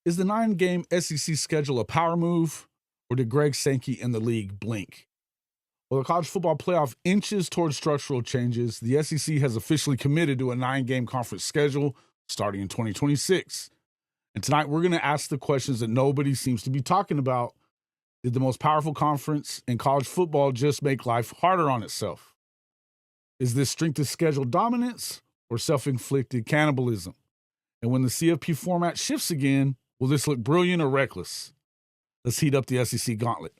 Is the 9-game SEC schedule a power move, or did Greg Sankey and the league blink? Well, the college football playoff inches towards structural changes. The SEC has officially committed to a 9-game conference schedule starting in 2026. And tonight we're going to ask the questions that nobody seems to be talking about. Did the most powerful conference in college football just make life harder on itself? Is this strength of schedule dominance or self-inflicted cannibalism? And when the CFP format shifts again, will this look brilliant or reckless? Let's heat up the SEC Gauntlet.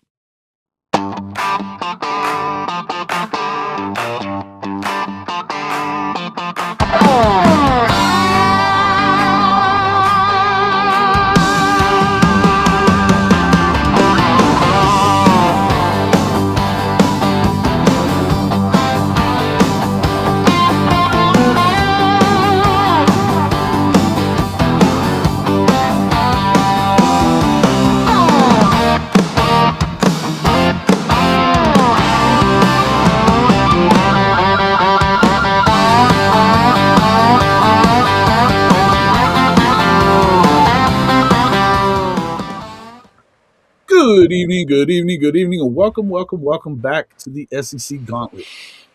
Good evening, and welcome back to the SEC Gauntlet.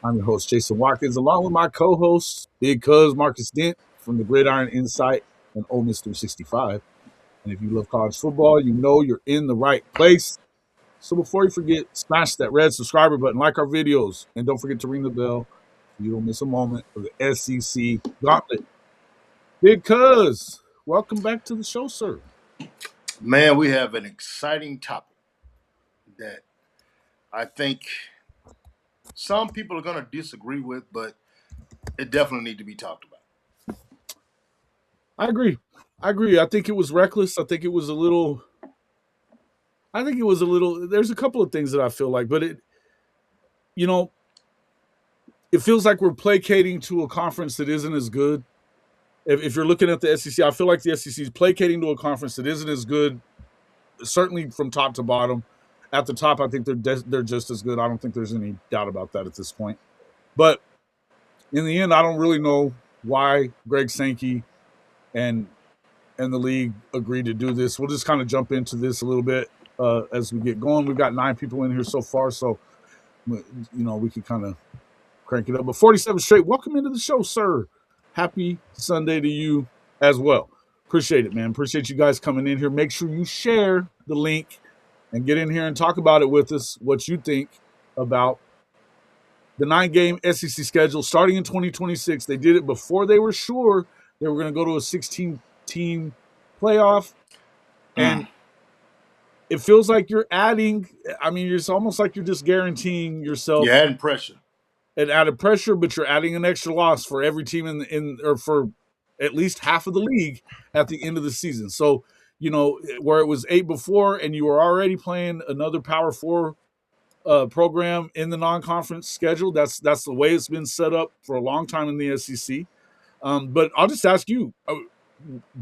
I'm your host, Jason Watkins, along with my co-host, Big Cuz Marcus Dent from the Gridiron Insight and Ole Miss 365. And if you love college football, you know you're in the right place. So before you forget, smash that red subscriber button, like our videos, and don't forget to ring the bell so you don't miss a moment of the SEC Gauntlet. Big Cuz, welcome back to the show, sir. Man, we have an exciting topic that I think some people are going to disagree with, but it definitely needs to be talked about. I agree. I think it was reckless. I think it was a little. There's a couple of things that I feel like, but it feels like we're placating to a conference that isn't as good. If you're looking at the SEC, I feel like the SEC is placating to a conference that isn't as good, certainly from top to bottom. At the top, I think they're just as good. I don't think there's any doubt about that at this point. But in the end, I don't really know why Greg Sankey and the league agreed to do this. We'll just kind of jump into this a little bit as we get going. We've got 9 people in here so far, so we can kind of crank it up. But 47 straight, welcome into the show, sir. Happy Sunday to you as well. Appreciate it, man. Appreciate you guys coming in here. Make sure you share the link and get in here and talk about it with us, what you think about the 9-game SEC schedule starting in 2026. They did it before they were sure they were going to go to a 16-team playoff. And it feels like you're adding, it's almost like you're just guaranteeing yourself. You're adding pressure. It added pressure, but you're adding an extra loss for every team or for at least half of the league at the end of the season. So, where it was 8 before and you were already playing another Power 4 program in the non-conference schedule, that's the way it's been set up for a long time in the SEC. But I'll just ask you,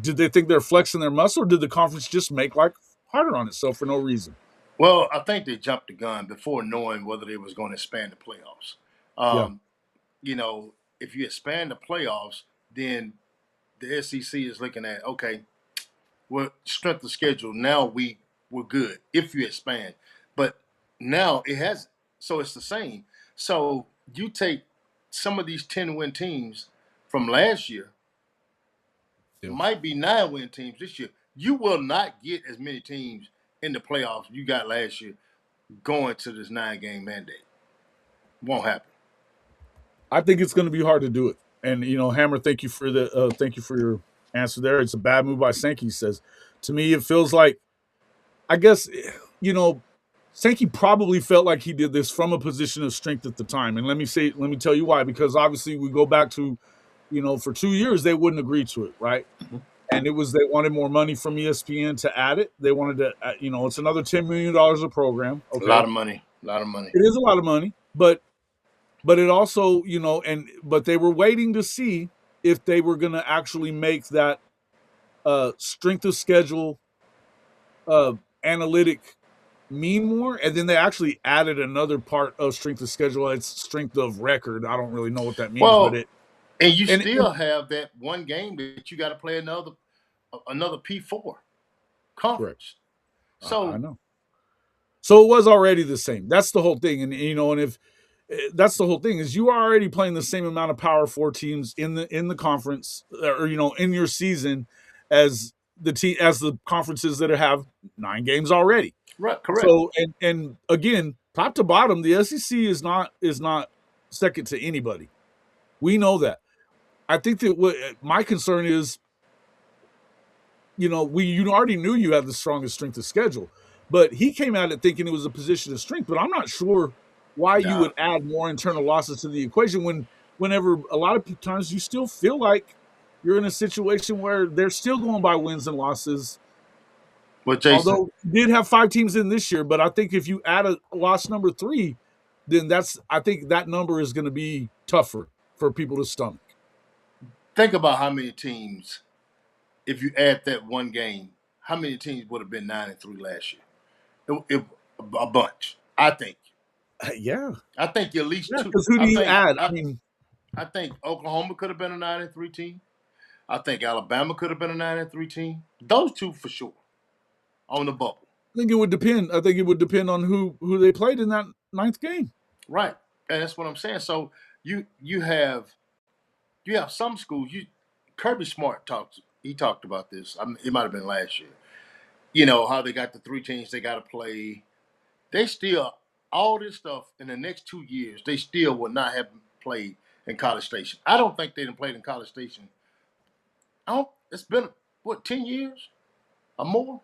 did they think they're flexing their muscle, or did the conference just make life harder on itself for no reason? Well, I think they jumped the gun before knowing whether they was going to expand the playoffs. If you expand the playoffs, then the SEC is looking at, okay, well, strength of schedule, now we're good if you expand. But now it has, so it's the same. So you take some of these 10-win teams from last year, it might be 9-win teams this year. You will not get as many teams in the playoffs you got last year going to this 9-game mandate. Won't happen. I think it's going to be hard to do it. And Hammer, thank you for your answer there. It's a bad move by Sankey, he says. To me, it feels like, I guess, Sankey probably felt like he did this from a position of strength at the time. And let me tell you why. Because obviously we go back to, for 2 years they wouldn't agree to it, right? Mm-hmm. And it was, they wanted more money from ESPN to add it. They wanted to, it's another $10 million a program. Okay? A lot of money. It is a lot of money, but it also, but they were waiting to see if they were going to actually make that strength of schedule analytic mean more. And then they actually added another part of strength of schedule. It's strength of record. I don't really know what that means. Well, still have that one game that you got to play another P4. Correct. conference. I So know. So it was already the same. That's the whole thing. And and if that's the whole thing is you are already playing the same amount of Power Four teams in the conference or in your season as the conferences that have 9 games already. right, correct. So and again, top to bottom, the SEC is not second to anybody. We know that. I think that what my concern is, you already knew you had the strongest strength of schedule, but he came at it thinking it was a position of strength. But I'm not sure why you Nah. would add more internal losses to the equation whenever a lot of times you still feel like you're in a situation where they're still going by wins and losses. But Jason, Although you did have 5 teams in this year, but I think if you add a loss number 3, then I think that number is going to be tougher for people to stomach. think about how many teams, if you add that one game, how many teams would have been 9-3 last year? A bunch, I think. Yeah, I think at least yeah. two. Because who do I you think add? I I, mean, I think Oklahoma could have been a 9-3 team. I think Alabama could have been a 9-3 team. Those two for sure on the bubble. I think it would depend. I think it would depend on who they played in that 9th game. Right. And that's what I'm saying. So you have some schools. Kirby Smart talked about this. It might have been last year. You know how they got the 3 teams they got to play. They still all this stuff in the next 2 years. They still will not have played in College Station. I don't think they didn't play in College Station. I don't. It's been what 10 years or more.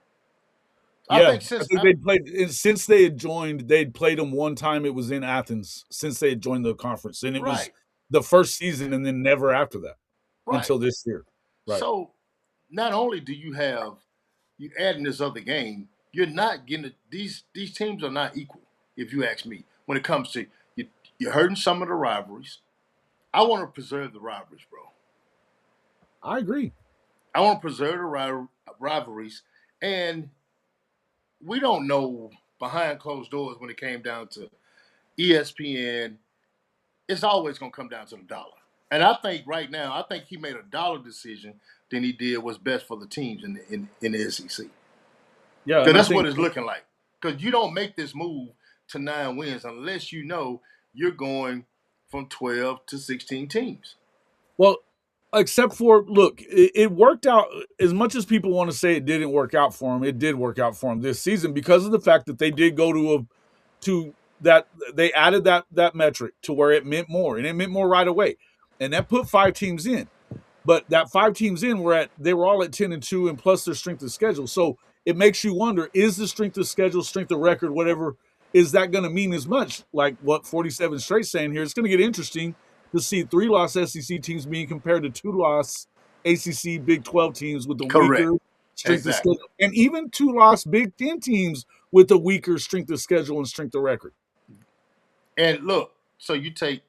I Yeah, think I since think they played since they had joined. They'd played them one time. It was in Athens since they had joined the conference, and it was right, the first season, and then never after that right. until this year. Right. So not only do you adding this other game, you're not getting these teams are not equal. If you ask me, when it comes to you're hurting some of the rivalries. I want to preserve the rivalries, bro. I agree. I want to preserve the rivalries, and we don't know behind closed doors when it came down to ESPN. It's always going to come down to the dollar. And I think right now, I think he made a dollar decision than he did what's best for the teams in the SEC. Yeah, Because and I that's what think it's looking like. Because you don't make this move to 9 wins unless you know you're going from 12 to 16 teams. well, except for look, it worked out as much as people want to say it didn't work out for him. It did work out for him this season because of the fact that they did go to that they added that metric to where it meant more, and it meant more right away, and that put 5 teams in. But that 5 teams in they were all at 10-2, and plus their strength of schedule. So it makes you wonder: is the strength of schedule, strength of record, whatever, is that going to mean as much? Like what 47 straight saying here? It's going to get interesting to see 3-loss SEC teams being compared to 2-loss ACC Big 12 teams with a Correct. weaker strength of Exactly. schedule, and even 2-loss Big 10 teams with a weaker strength of schedule and strength of record. And look, so you take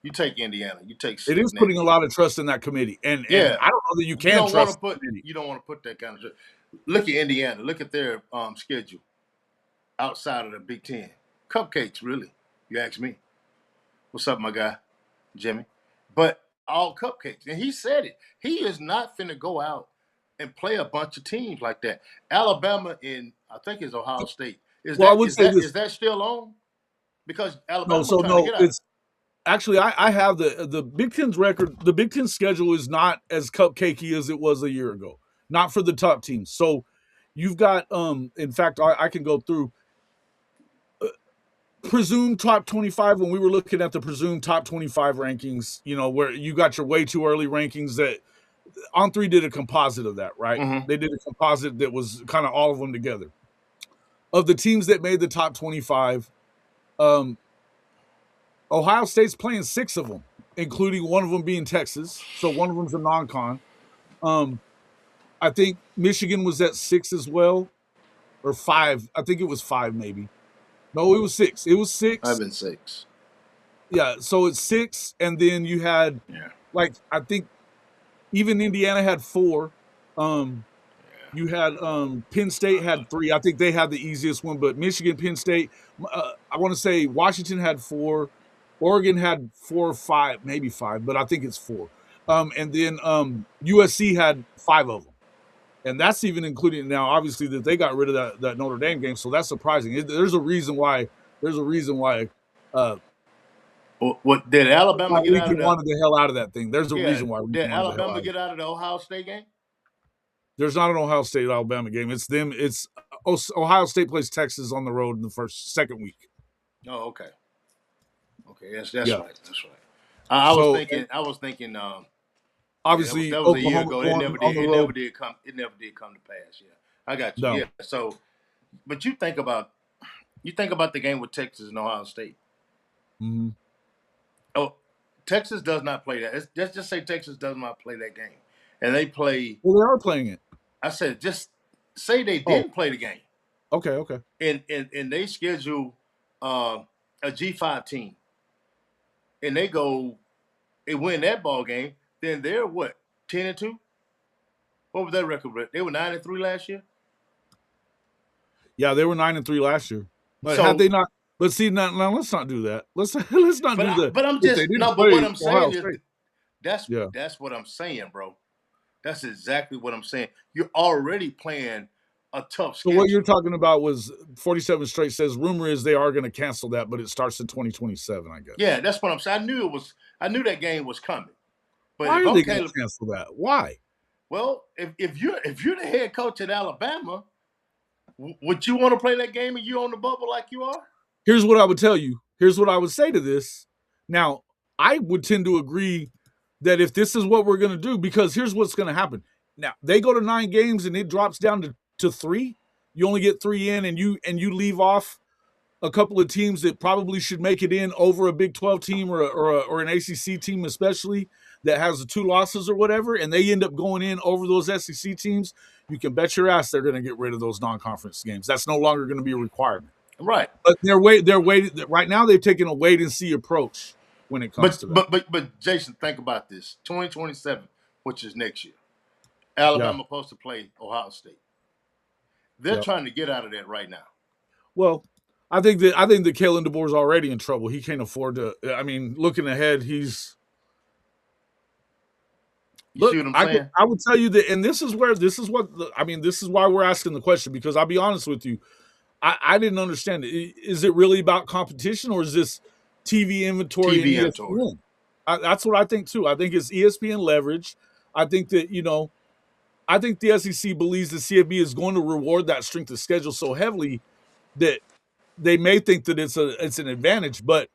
Indiana, you take It Slate is now. putting a lot of trust in that committee, and Yeah, I don't know that you you can don't want to trust put the committee. you don't want to put that kind of. Look at Indiana. Look at their schedule outside of the Big Ten. Cupcakes, really. You ask me. What's up, my guy, Jimmy? But all cupcakes, and he said it. He is not finna go out and play a bunch of teams like that. Alabama and I think it's Ohio State. Is Well, I that would is say that this. is that still on? Because No, Alabama so trying to no, get out of. it's actually I have the Big Ten's record. The Big Ten schedule is not as cupcakey as it was a year ago. Not for the top teams. So you've got in fact I can go through presumed top 25 when we were looking at the presumed top 25 rankings, where you got your way too early rankings that On Three did a composite of that, right? Mm-hmm. They did a composite that was kind of all of them together. Of the teams that made the top 25, um, Ohio State's playing 6 of them, including one of them being Texas. So one of them's a non-con. Um, I think Michigan was at 6 as well, or 5. I think it was 5, maybe. No, it was 6. It was I've 6. been 6. Yeah, so it's 6, and then you had Yeah. I think even Indiana had 4. Yeah. You had Penn State had 3. I think they had the easiest one, but Michigan, Penn State. I want to say Washington had 4. Oregon had 4 or 5, maybe 5, but I think it's 4. And then USC had 5 of them. And that's even including now, obviously, that they got rid of that Notre Dame game, so that's surprising. There's a reason why. There's a reason why. What did Alabama Why get out of Lincoln the? wanted the hell out of that thing. There's a Yeah, reason why Lincoln did wanted the hell Alabama out of it. get out of the Ohio State game? There's not an Ohio State Alabama game. It's them. It's Ohio State plays Texas on the road in the second week. Oh, okay. Okay, that's Yeah. right. That's right. I was So thinking. Yeah, obviously that was a year Oklahoma ago. going on the It road. never did come. It never did come to pass. Yeah, I got you. No. Yeah. So, but you think about the game with Texas and Ohio State. Mm-hmm. Oh, Texas does not play that. Let's just say Texas does not play that game, and they play. Well, they are playing it. I said just say they didn't play the game. Okay. And they schedule a G5 team, and they go and win that ball game. Then they're what 10-2. What was that record? They were 9-3 last year. Yeah, they were 9-3 last year. But So, had they not? But see, now let's not do that. Let's not do that. But I'm If they just didn't no. But play what I'm Ohio saying is State. that's what I'm saying, bro. That's exactly what I'm saying. You're already playing a tough So schedule. what you're talking about was 47 straight says rumor is they are going to cancel that, but it starts in 2027, I guess. Yeah, that's what I'm saying. I knew that game was coming. But Why if are I'm they going Caleb, to cancel that? Why? well, if you're the head coach at Alabama, would you want to play that game and you on the bubble like you are? Here's what I would tell you. Here's what I would say to this. Now, I would tend to agree that if this is what we're going to do, because here's what's going to happen. Now, they go to 9 games and it drops down to 3. You only get 3 in, and you leave off a couple of teams that probably should make it in over a Big 12 team or an ACC team, especially that has the 2 losses or whatever, and they end up going in over those SEC teams. You can bet your ass they're going to get rid of those non-conference games. That's no longer going to be a requirement. Right. But they're waiting. Right now, they've taken a wait and see approach when it comes to that. But Jason, think about this: 2027, which is next year. Alabama supposed to play Ohio State. They're trying to get out of that right now. Well, I think that Kalen DeBoer's already in trouble. He can't afford to. I mean, looking ahead, he's. You see what I'm saying? I would tell you that, and this is why we're asking the question, because I'll be honest with you, I didn't understand it. Is it really about competition, or is this TV inventory? TV inventory. That's what I think too. I think it's ESPN leverage. I think that I think the SEC believes the CFB is going to reward that strength of schedule so heavily that they may think that it's an advantage, but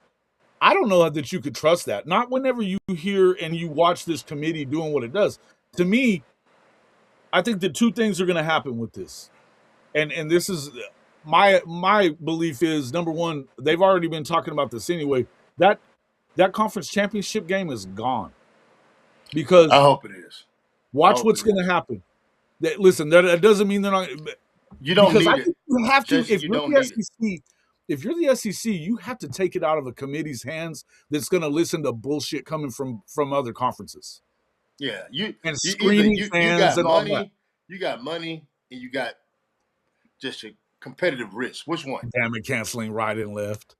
I don't know that you could trust that. Not whenever you hear and you watch this committee doing what it does. To me, I think that 2 things are going to happen with this, and this is my belief is, number one, they've already been talking about this anyway. That conference championship game is gone, because I hope it is. Watch what's going to happen. Listen, that doesn't mean they're not. You don't need it. You have to. Jason, If you're the SEC, you have to take it out of a committee's hands that's going to listen to bullshit coming from other conferences. Yeah, screaming fans and all that. You got money, and you got just a competitive risk. Which one? Damn it, canceling right and left.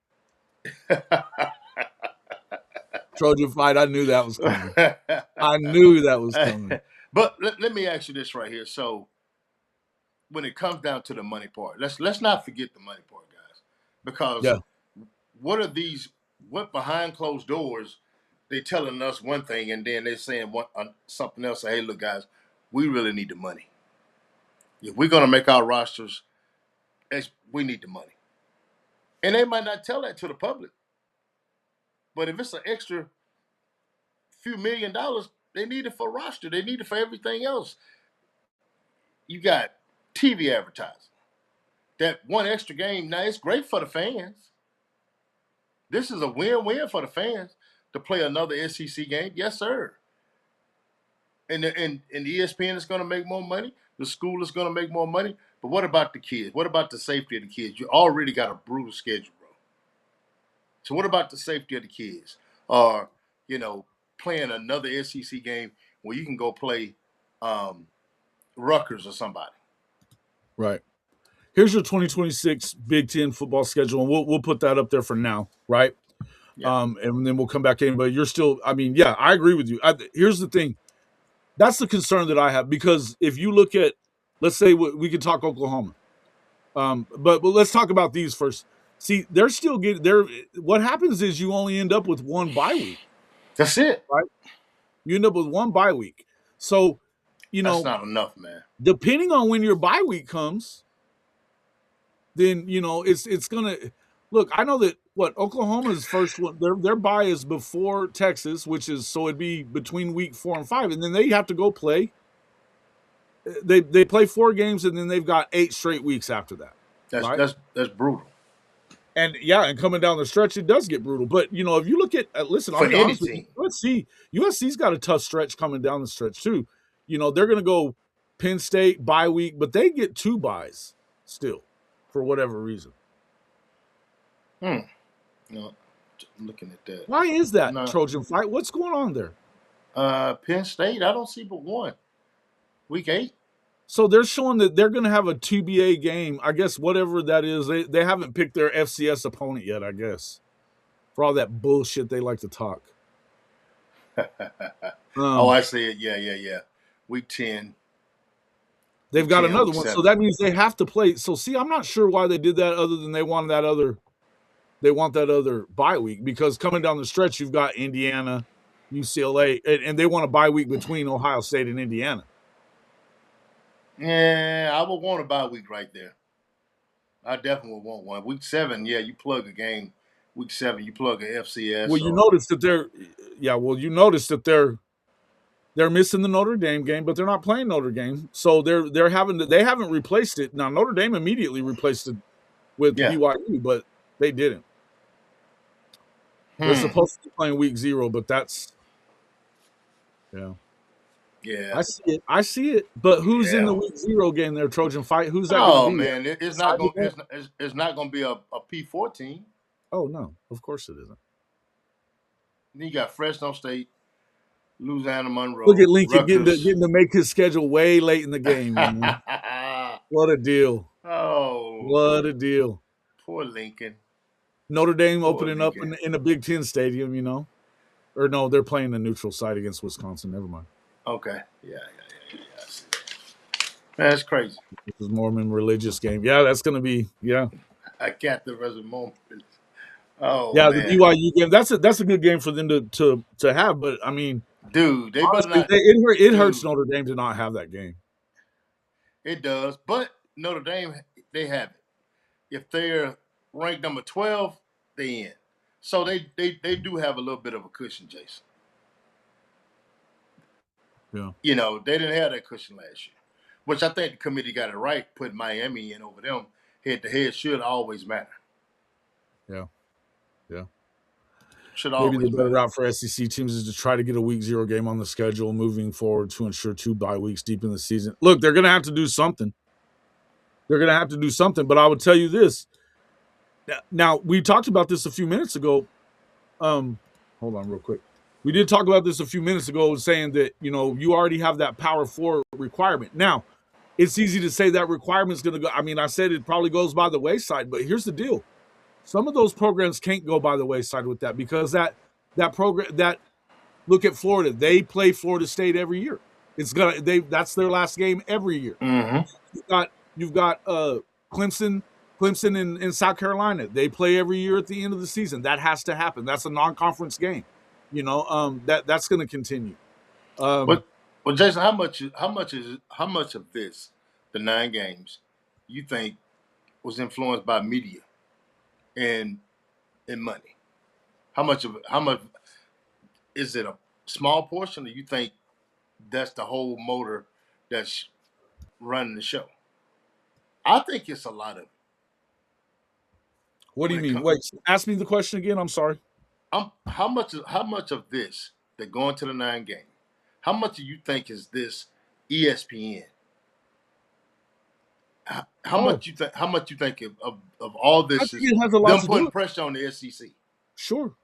Trojan fight. I knew that was coming. I knew that was coming. But let me ask you this right here. So, when it comes down to the money part, let's not forget the money part, guys, because what behind closed doors, they telling us one thing and then they're saying something else. Hey, look, guys, we really need the money. If we're gonna make our rosters, we need the money, and they might not tell that to the public, but if it's an extra few $1 million, they need it for roster. They need it for everything else. You got TV advertising. That one extra game, now it's great for the fans. This is a win-win for the fans to play another SEC game. Yes, sir. And the ESPN is going to make more money. The school is going to make more money. But what about the kids? What about the safety of the kids? You already got a brutal schedule, bro. So what about the safety of the kids? Or, playing another SEC game where you can go play Rutgers or somebody. Right. Here's your 2026 Big Ten football schedule, and we'll put that up there for now, right? Yeah. And then we'll come back in. But you're still, I agree with you. Here's the thing. That's the concern that I have, because if you look at let's say we could talk Oklahoma. But let's talk about these first. See, they're still getting there. What happens is you only end up with one bye week, That's it. right? You end up with one bye week. So, That's not enough, man. depending on when your bye week comes, then it's gonna look. I know that what Oklahoma's first one, their bye is before Texas, which is so it'd be between week 4 and 5, and then they have to go play. They play 4 games, and then they've got 8 straight weeks after that. Right? That's brutal. And and coming down the stretch, it does get brutal. But if you look at listen, I'll For be any honest with you, team. USC's got a tough stretch coming down the stretch too. They're going to go Penn State bye week, but they get 2 byes still for whatever reason. No, I'm looking at that. Why is that, Trojan Fight? What's going on there? Penn State, I don't see but one. Week 8. So they're showing that they're going to have a 2BA game. I guess whatever that is, they haven't picked their FCS opponent yet, I guess. For all that bullshit they like to talk. I see it. Yeah. Week 10. They've got another one. 7. So that means they have to play. So see, I'm not sure why they did that other than they want that other bye week, because coming down the stretch, you've got Indiana, UCLA, and they want a bye week between Ohio State and Indiana. Yeah, I would want a bye week right there. I definitely would want one. Week 7, you plug a game. Week 7, you plug a FCS. Well, you notice that they're missing the Notre Dame game, but they're not playing Notre Dame, so they haven't replaced it. Now Notre Dame immediately replaced it with BYU, but they didn't. They're supposed to be playing week 0, but that's Yeah. I see it. But who's in the week 0 game there, Trojan Fight? Who's that? Oh man, it's not going to be a P14. Oh no, of course it isn't. Then you got Fresno State, Louisiana Monroe. Look at Lincoln getting to make his schedule way late in the game. What a deal! Oh, what a deal! Poor Lincoln. Notre Dame opening up in a Big Ten stadium, or no, they're playing the neutral site against Wisconsin. Never mind. Okay, yeah. That's crazy. This is Mormon religious game. Yeah, that's going to be I got the rest of Mormon. Oh yeah, man. the BYU game. That's a good game for them to have. But I mean, dude, they honestly, not, it hurts Notre Dame to not have that game. It does, but Notre Dame, they have it. If they're ranked number 12, they in. So they do have a little bit of a cushion, Jason. Yeah. They didn't have that cushion last year, which I think the committee got it right. Putting Miami in over them head to head should always matter. Yeah. Should always Maybe the better route for SEC teams is to try to get a week 0 game on the schedule moving forward to ensure 2 bye weeks deep in the season. Look, they're going to have to do something. But I would tell you this. Now, we talked about this a few minutes ago. Hold on real quick. We did talk about this a few minutes ago, saying that, you already have that Power 4 requirement. Now, it's easy to say that requirement's going to go. I mean, I said it probably goes by the wayside, but here's the deal. Some of those programs can't go by the wayside with that, because that program, look at Florida. They play Florida State every year. That's their last game every year. Mm-hmm. You've got Clemson in South Carolina. They play every year at the end of the season. That has to happen. That's a non-conference game. That's going to continue. Well, Jason, how much of this, the 9 games, you think was influenced by media and money? How much is it? A small portion, or you think that's the whole motor that's running the show? I think it's a lot of it. What do you mean? Wait, ask me the question again. I'm sorry. How much of this, that going to the 9 game, how much do you think is this ESPN? How much you think of all this is them putting pressure on the SEC? Sure.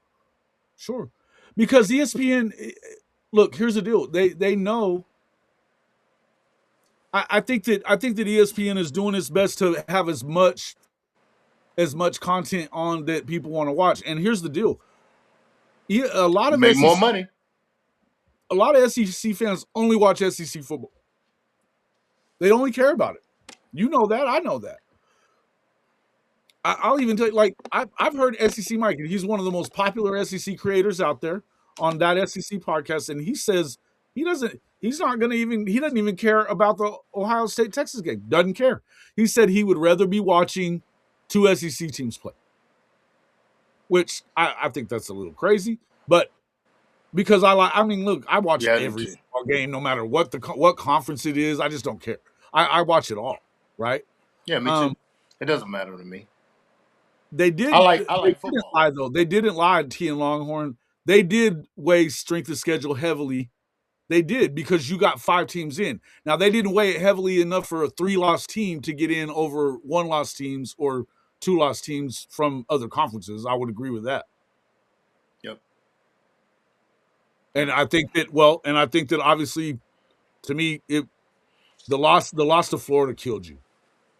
Because ESPN, look, here's the deal. They know. I think that ESPN is doing its best to have as much content on that people want to watch. And here's the deal. A lot of make more money. A lot of SEC fans only watch SEC football. They only care about it. You know that. I know that. I'll even tell you, like, I've heard SEC Mike, and he's one of the most popular SEC creators out there on that SEC podcast, and he says he's not going to even, he doesn't even care about the Ohio State Texas game. Doesn't care. He said he would rather be watching two SEC teams play, which I think that's a little crazy, but because I mean, look, I watch every single game, no matter what what conference it is. I just don't care. I watch it all, right? Yeah, me too. It doesn't matter to me. They did. I like football. Didn't lie though. They didn't lie. T and Longhorn. They did weigh strength of schedule heavily. They did, because you got 5 teams in. Now they didn't weigh it heavily enough for a 3-loss team to get in over 1-loss teams or 2-loss teams from other conferences. I would agree with that. Yep. And I think that obviously, to me, the loss to Florida killed you.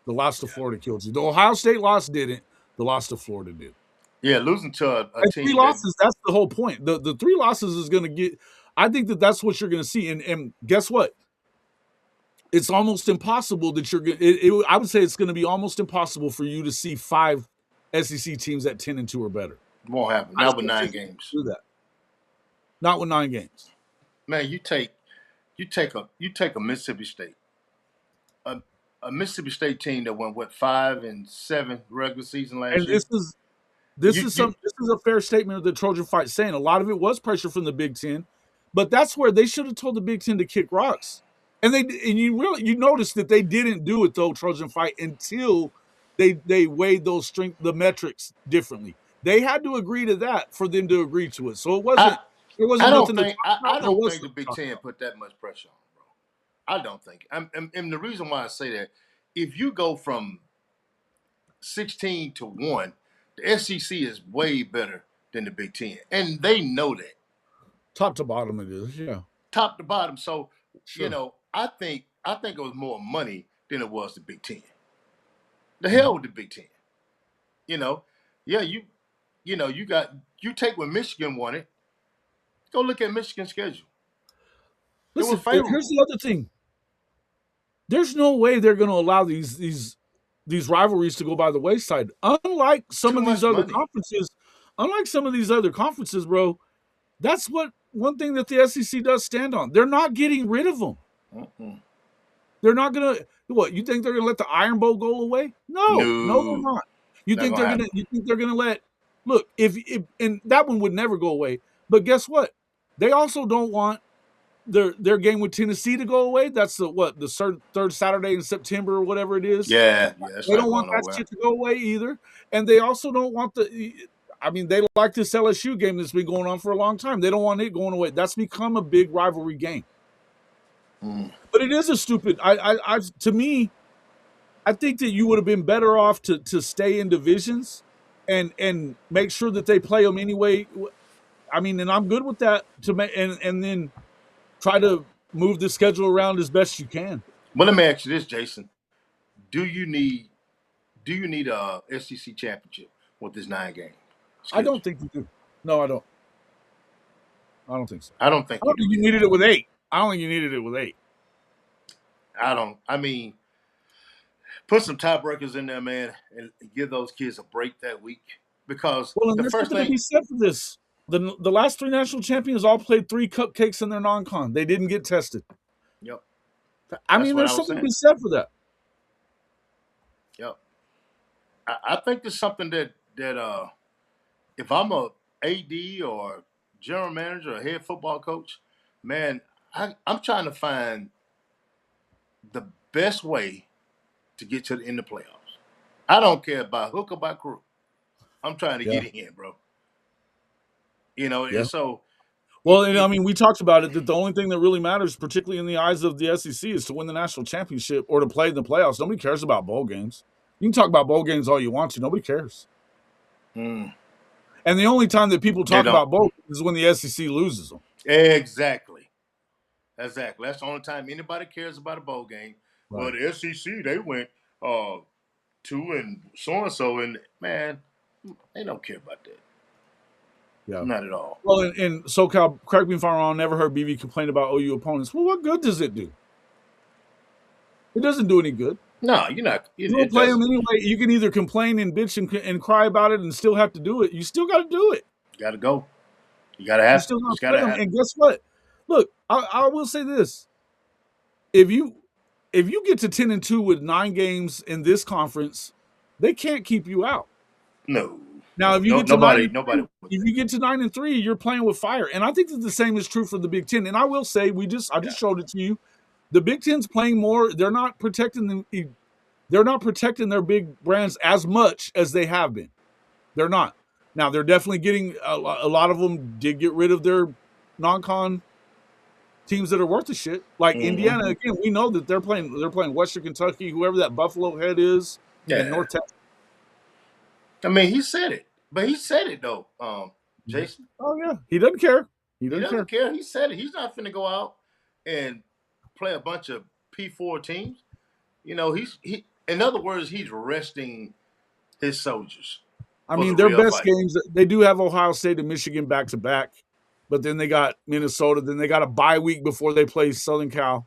The loss to Florida killed you. The Ohio State loss didn't. The loss to Florida did. Yeah, losing to a team. 3 losses, that's the whole point. The 3 losses is going to get, I think that's what you're going to see. And guess what? It's almost impossible that you're going to, I would say it's going to be almost impossible for you to see 5 SEC teams at 10-2 or better. It won't happen. Not with 9 games. Do that. Not with 9 games. Man, you take a Mississippi State. A Mississippi State team that went 5-7 regular season last year. This is a fair statement of the Trojan Fight saying a lot of it was pressure from the Big Ten, but that's where they should have told the Big Ten to kick rocks. And you noticed that they didn't do it though, Trojan Fight, until they weighed the metrics differently. They had to agree to that for them to agree to it. So it wasn't. I don't think the Big Ten put that much pressure on, bro. I don't think. And the reason why I say that, if you go from 16-1, the SEC is way better than the Big Ten, and they know that. Top to bottom, it is, yeah. Top to bottom. So sure. I think it was more money than it was the Big Ten. The hell with the Big Ten. Yeah, you take when Michigan won it. Go look at Michigan's schedule. Listen, here's the other thing. There's no way they're going to allow these rivalries to go by the wayside. Unlike some of these other conferences, bro, that's one thing that the SEC does stand on. They're not getting rid of them. Mm-mm. They're not going to. What, you think they're going to let the Iron Bowl go away? No, they're not. You think they're going to let? Look, if and that one would never go away. But guess what? They also don't want their game with Tennessee to go away. That's the third Saturday in September or whatever it is. Yeah. They don't want that shit to go away either. And they also don't want they like this LSU game that's been going on for a long time. They don't want it going away. That's become a big rivalry game. But it is a stupid. To me, I think that you would have been better off to stay in divisions and make sure that they play them anyway. I mean, and I'm good with that and then try to move the schedule around as best you can. Well, let me ask you this, Jason. Do you need a SEC championship with this 9-game schedule? I don't think you do. No, I don't. I don't think so. I don't think you needed it with 8. I don't think you needed it with 8. I mean, put some tiebreakers in there, man, and give those kids a break that week, because the first thing to be said for this. The last 3 national champions all played 3 cupcakes in their non-con. They didn't get tested. Yep. I mean, there's something to be said for that. Yep. I think there's something that if I'm a AD or general manager or head football coach, man, I'm trying to find the best way to get to the end of the playoffs. I don't care about hook or by crook. I'm trying to get in, bro. And so. Well, and I mean, we talked about it, that the only thing that really matters, particularly in the eyes of the SEC, is to win the national championship or to play in the playoffs. Nobody cares about bowl games. You can talk about bowl games all you want to. Nobody cares. And the only time that people talk about bowl games is when the SEC loses them. Exactly. That's the only time anybody cares about a bowl game. Right. Well, the SEC, they went 2 and so-and-so, and, man, they don't care about that. Yeah. Not at all. Well, in SoCal, correct me if I'm wrong, never heard BB complain about OU opponents. Well, what good does it do? It doesn't do any good. No, you're not. You don't It play them doesn't. anyway. You can either complain and bitch and cry about it and still have to do it. You still got to do it. You got to go. You got to You have. still got It's to got play to them. happen. And guess what? Look, I will say this: if you get to 10-2 with 9 games in this conference, they can't keep you out. No, Now, if you no, get to nine and nobody three, with if that. you get to 9-3, you're playing with fire. And I think that the same is true for the Big Ten. And I will say, I Yeah. just showed it to you. The Big Ten's playing more. They're not protecting them. They're not protecting their big brands as much as they have been. They're not. Now they're definitely getting a lot of them did get rid of their non-con teams that are worth a shit. Like Mm-hmm. Indiana, again, we know that they're playing Western Kentucky, whoever that Buffalo Head is, and Yeah. North Texas. I mean, he said it, but he said it though. Jason, Oh yeah, he doesn't care. He he doesn't doesn't care. care. He said it. He's not finna go out and play a bunch of P4 teams. He. In other words, he's resting his soldiers I for the mean, their real best fight. games, they do have Ohio State and Michigan back to back, but then they got Minnesota. Then they got a bye week before they play Southern Cal.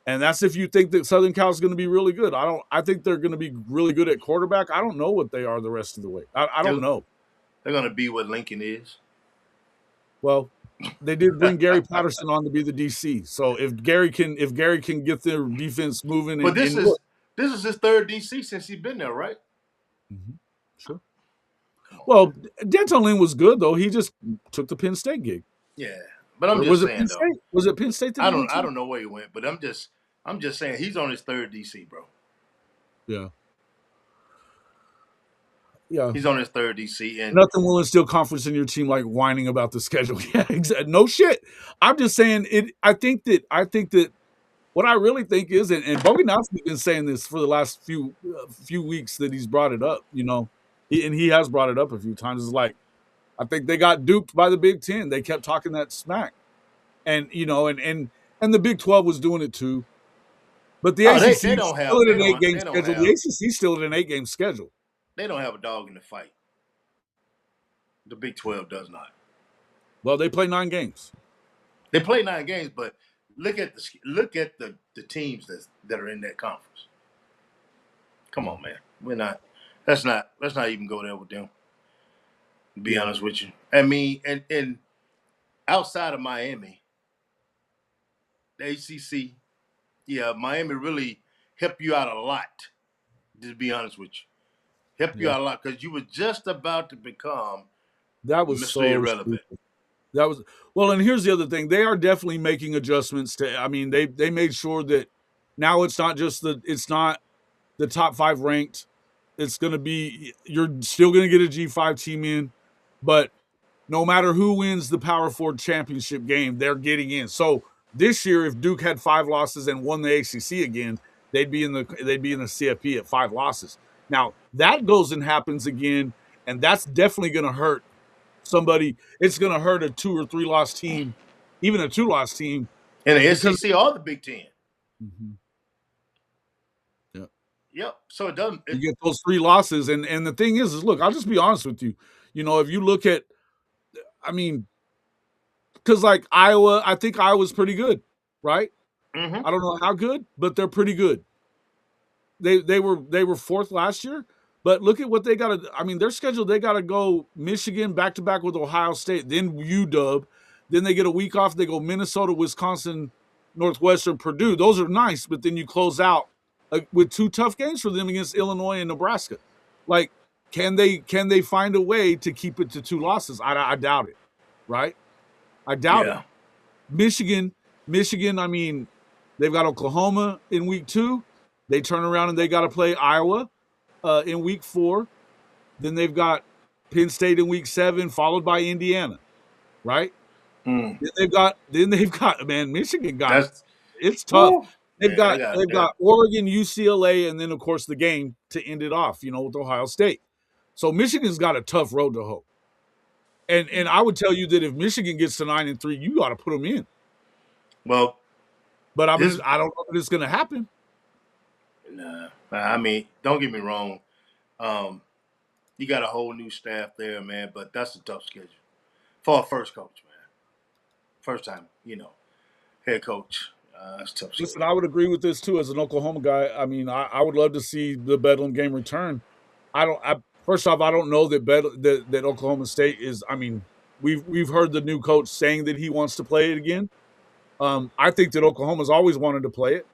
And that's if you think that Southern Cal is going to be really good. I think they're going to be really good at quarterback. I don't know what they are the rest of the way. I They're, don't know. they're gonna be what Lincoln is. Well, they did bring Gary Patterson on to be the DC. So if Gary can get their defense moving But and look, this is his third DC since he's been there, right? mhm, sure. Come on, man. Well, Denton was good though. He just took the Penn State gig. Yeah, but I'm Or just was it saying Penn though. State? Was it Penn State that he went I to? don't know where he went, but I'm just saying he's on his third DC, bro. Yeah. Yeah. He's on his third DC, and Nothing will instill confidence in your team like whining about the schedule. Yeah, exactly. No shit. I'm just saying it. I think that what I really think is, and Boganowski's been saying this for the last few weeks that he's brought it up. He has brought it up a few times. Is like I think they got duped by the Big Ten. They kept talking that smack, and the Big 12 was doing it too. But the oh, ACC is still at an 8 game schedule. The ACC is still at an 8 game schedule. they don't have a dog in the fight. The Big 12 does not. Well, they play 9 games. They play 9 games, but look at the teams that are in that conference. Come on, man. We're not. Let's not even go there with them. To be Yeah. honest with you, I mean, and outside of Miami, the ACC, yeah, Miami really helped you out a lot. To be honest with you, helped you Yeah. out a lot because you were just about to become That was Mr. so Irrelevant. stupid. That was well, and here's the other thing. They are definitely making adjustments to I mean, they made sure that now it's not the top 5 ranked. It's going to be you're still going to get a G5 team in, but no matter who wins the Power 4 championship game, they're getting in. So, this year if Duke had 5 losses and won the ACC again, they'd be in the CFP at 5 losses. Now, that goes and happens again, and that's definitely going to hurt somebody. It's going to hurt a 2 or 3 loss team, even a 2-loss team, And the because SEC or the Big Ten. Mhm. Yeah, Yep. So it doesn't. you get those 3 losses, and the thing is look, I'll just be honest with you. If you look at, I mean, because like Iowa, I think Iowa's pretty good, right? Mm-hmm. I don't know how good, but they're pretty good. They were 4th last year, but look at what they got to. I mean, their schedule. They got to go Michigan back to back with Ohio State, then UW, then they get a week off. They go Minnesota, Wisconsin, Northwestern, Purdue. Those are nice, but then you close out with 2 tough games for them against Illinois and Nebraska. Like, can they find a way to keep it to 2 losses? I doubt it. Right? I doubt it. Yeah. Michigan. I mean, they've got Oklahoma in week 2. They turn around and they got to play Iowa in week 4. Then they've got Penn State in week 7, followed by Indiana. Right? Mm. Then they've got man, Michigan got That's it's tough. woo. They've Man, they got got they've that. got Oregon, UCLA, and then of course the game to end it off. With Ohio State. So Michigan's got a tough road to hoe. And I would tell you that if Michigan gets to 9-3, you got to put them in. Well, But I this. mean, I don't know if it's going to happen. Nah. I mean, don't get me wrong. Um, you got a whole new staff there, man. But that's a tough schedule for a first coach, man. First time, head coach. That's a tough Listen, schedule. I would agree with this too as an Oklahoma guy. I mean, I would love to see the Bedlam game return. First off, I don't know that Oklahoma State is. I mean, we've heard the new coach saying that he wants to play it again. I think that Oklahoma's always wanted to play it,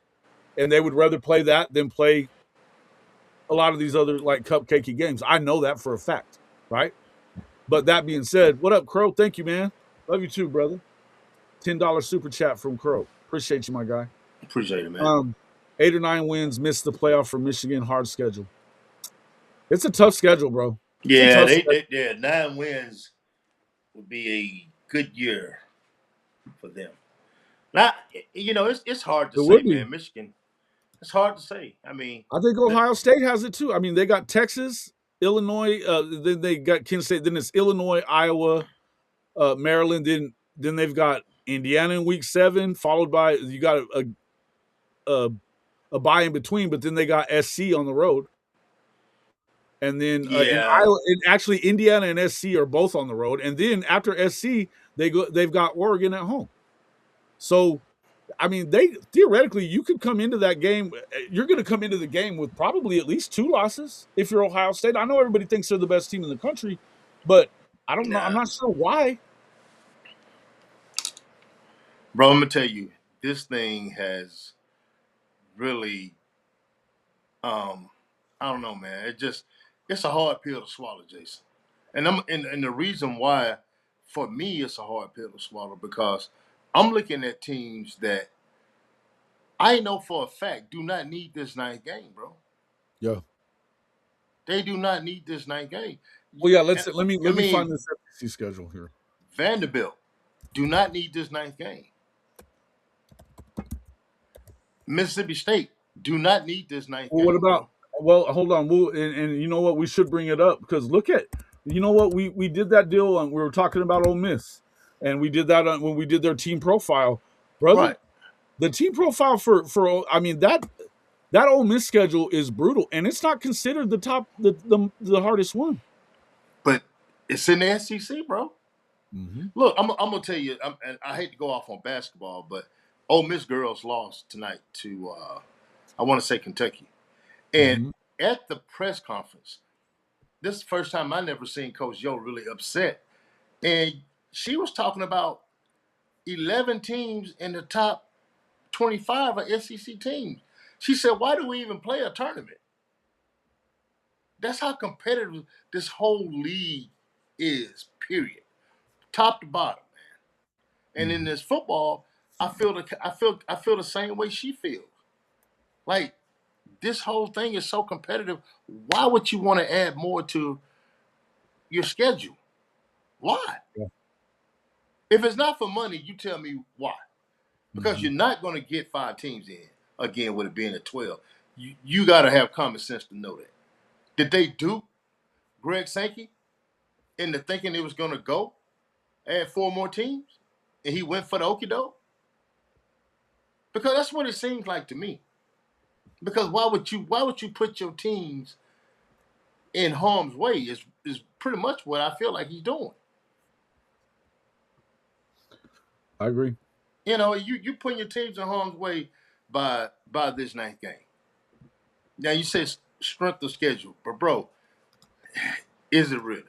and they would rather play that than play a lot of these other like cupcakey games. I know that for a fact, right? But that being said, what up, Crow? Thank you, man. Love you too, brother. $10 super chat from Crow. Appreciate you, my guy. Appreciate it, man. Um, 8 or 9 wins, missed the playoff for Michigan. Hard schedule. It's a tough schedule, bro. It's a Yeah, tough schedule. yeah, 9 wins would be a good year for them. Now, it's hard to It say, would be. man. Michigan, it's hard to say. I mean, I think Ohio State has it too. I mean, they got Texas, Illinois, then they got Kansas State, then it's Illinois, Iowa, Maryland, then they've got Indiana in week 7, followed by you got a, a bye in between, but then they got SC on the road. And then in yeah, Iowa, and actually Indiana and SC are both on the road. And then after SC, they've got Oregon at home. So I mean, they theoretically you could come into that game. You're going to come into the game with probably at least 2 losses if you're Ohio State. I know everybody thinks they're the best team in the country, but I don't know. I'm nah, not sure why. bro. I'm gonna tell you, this thing has really, um, I don't know, man. It's a hard pill to swallow, Jason. And the reason why, for me, it's a hard pill to swallow because I'm looking at teams that I know for a fact do not need this ninth game, bro. Yeah. They do not need this ninth game. Well, yeah. Let I me mean, find this SEC schedule here. Vanderbilt do not need this ninth game. Mississippi State do not need this ninth Well, what game, about? bro. Well, hold on. And you know what? We should bring it up because look at you know what we did that deal on. We were talking about Ole Miss, and we did that when we did their team profile, brother. Right. The team profile for I mean that Ole Miss schedule is brutal, and it's not considered the top the hardest one. But it's in the SEC, bro. Mm-hmm. Look, I'm gonna tell you. And I hate to go off on basketball, but Ole Miss girls lost tonight to I want to say Kentucky. And Mm-hmm. at the press conference, this is the first time I never seen Coach Yo really upset. And she was talking about 11 teams in the top 25 are SEC teams. She said, "Why do we even play a tournament?" That's how competitive this whole league is. Period, top to bottom. And in Mm-hmm. this football, I feel the same way she feels. Like this whole thing is so competitive. Why would you want to add more to your schedule? Why? Yeah. If it's not for money, you tell me why. Because Mm-hmm. you're not going to get 5 teams in again with it being a 12. You got to have common sense to know that. Did they dupe Greg Sankey into thinking it was going to go add 4 more teams, and he went for the okie doke? Because that's what it seems like to me. Because why would you put your teams in harm's way is pretty much what I feel like he's doing. I agree. You putting your teams in harm's way by this ninth game. Now you say strength of schedule, but bro, is it really?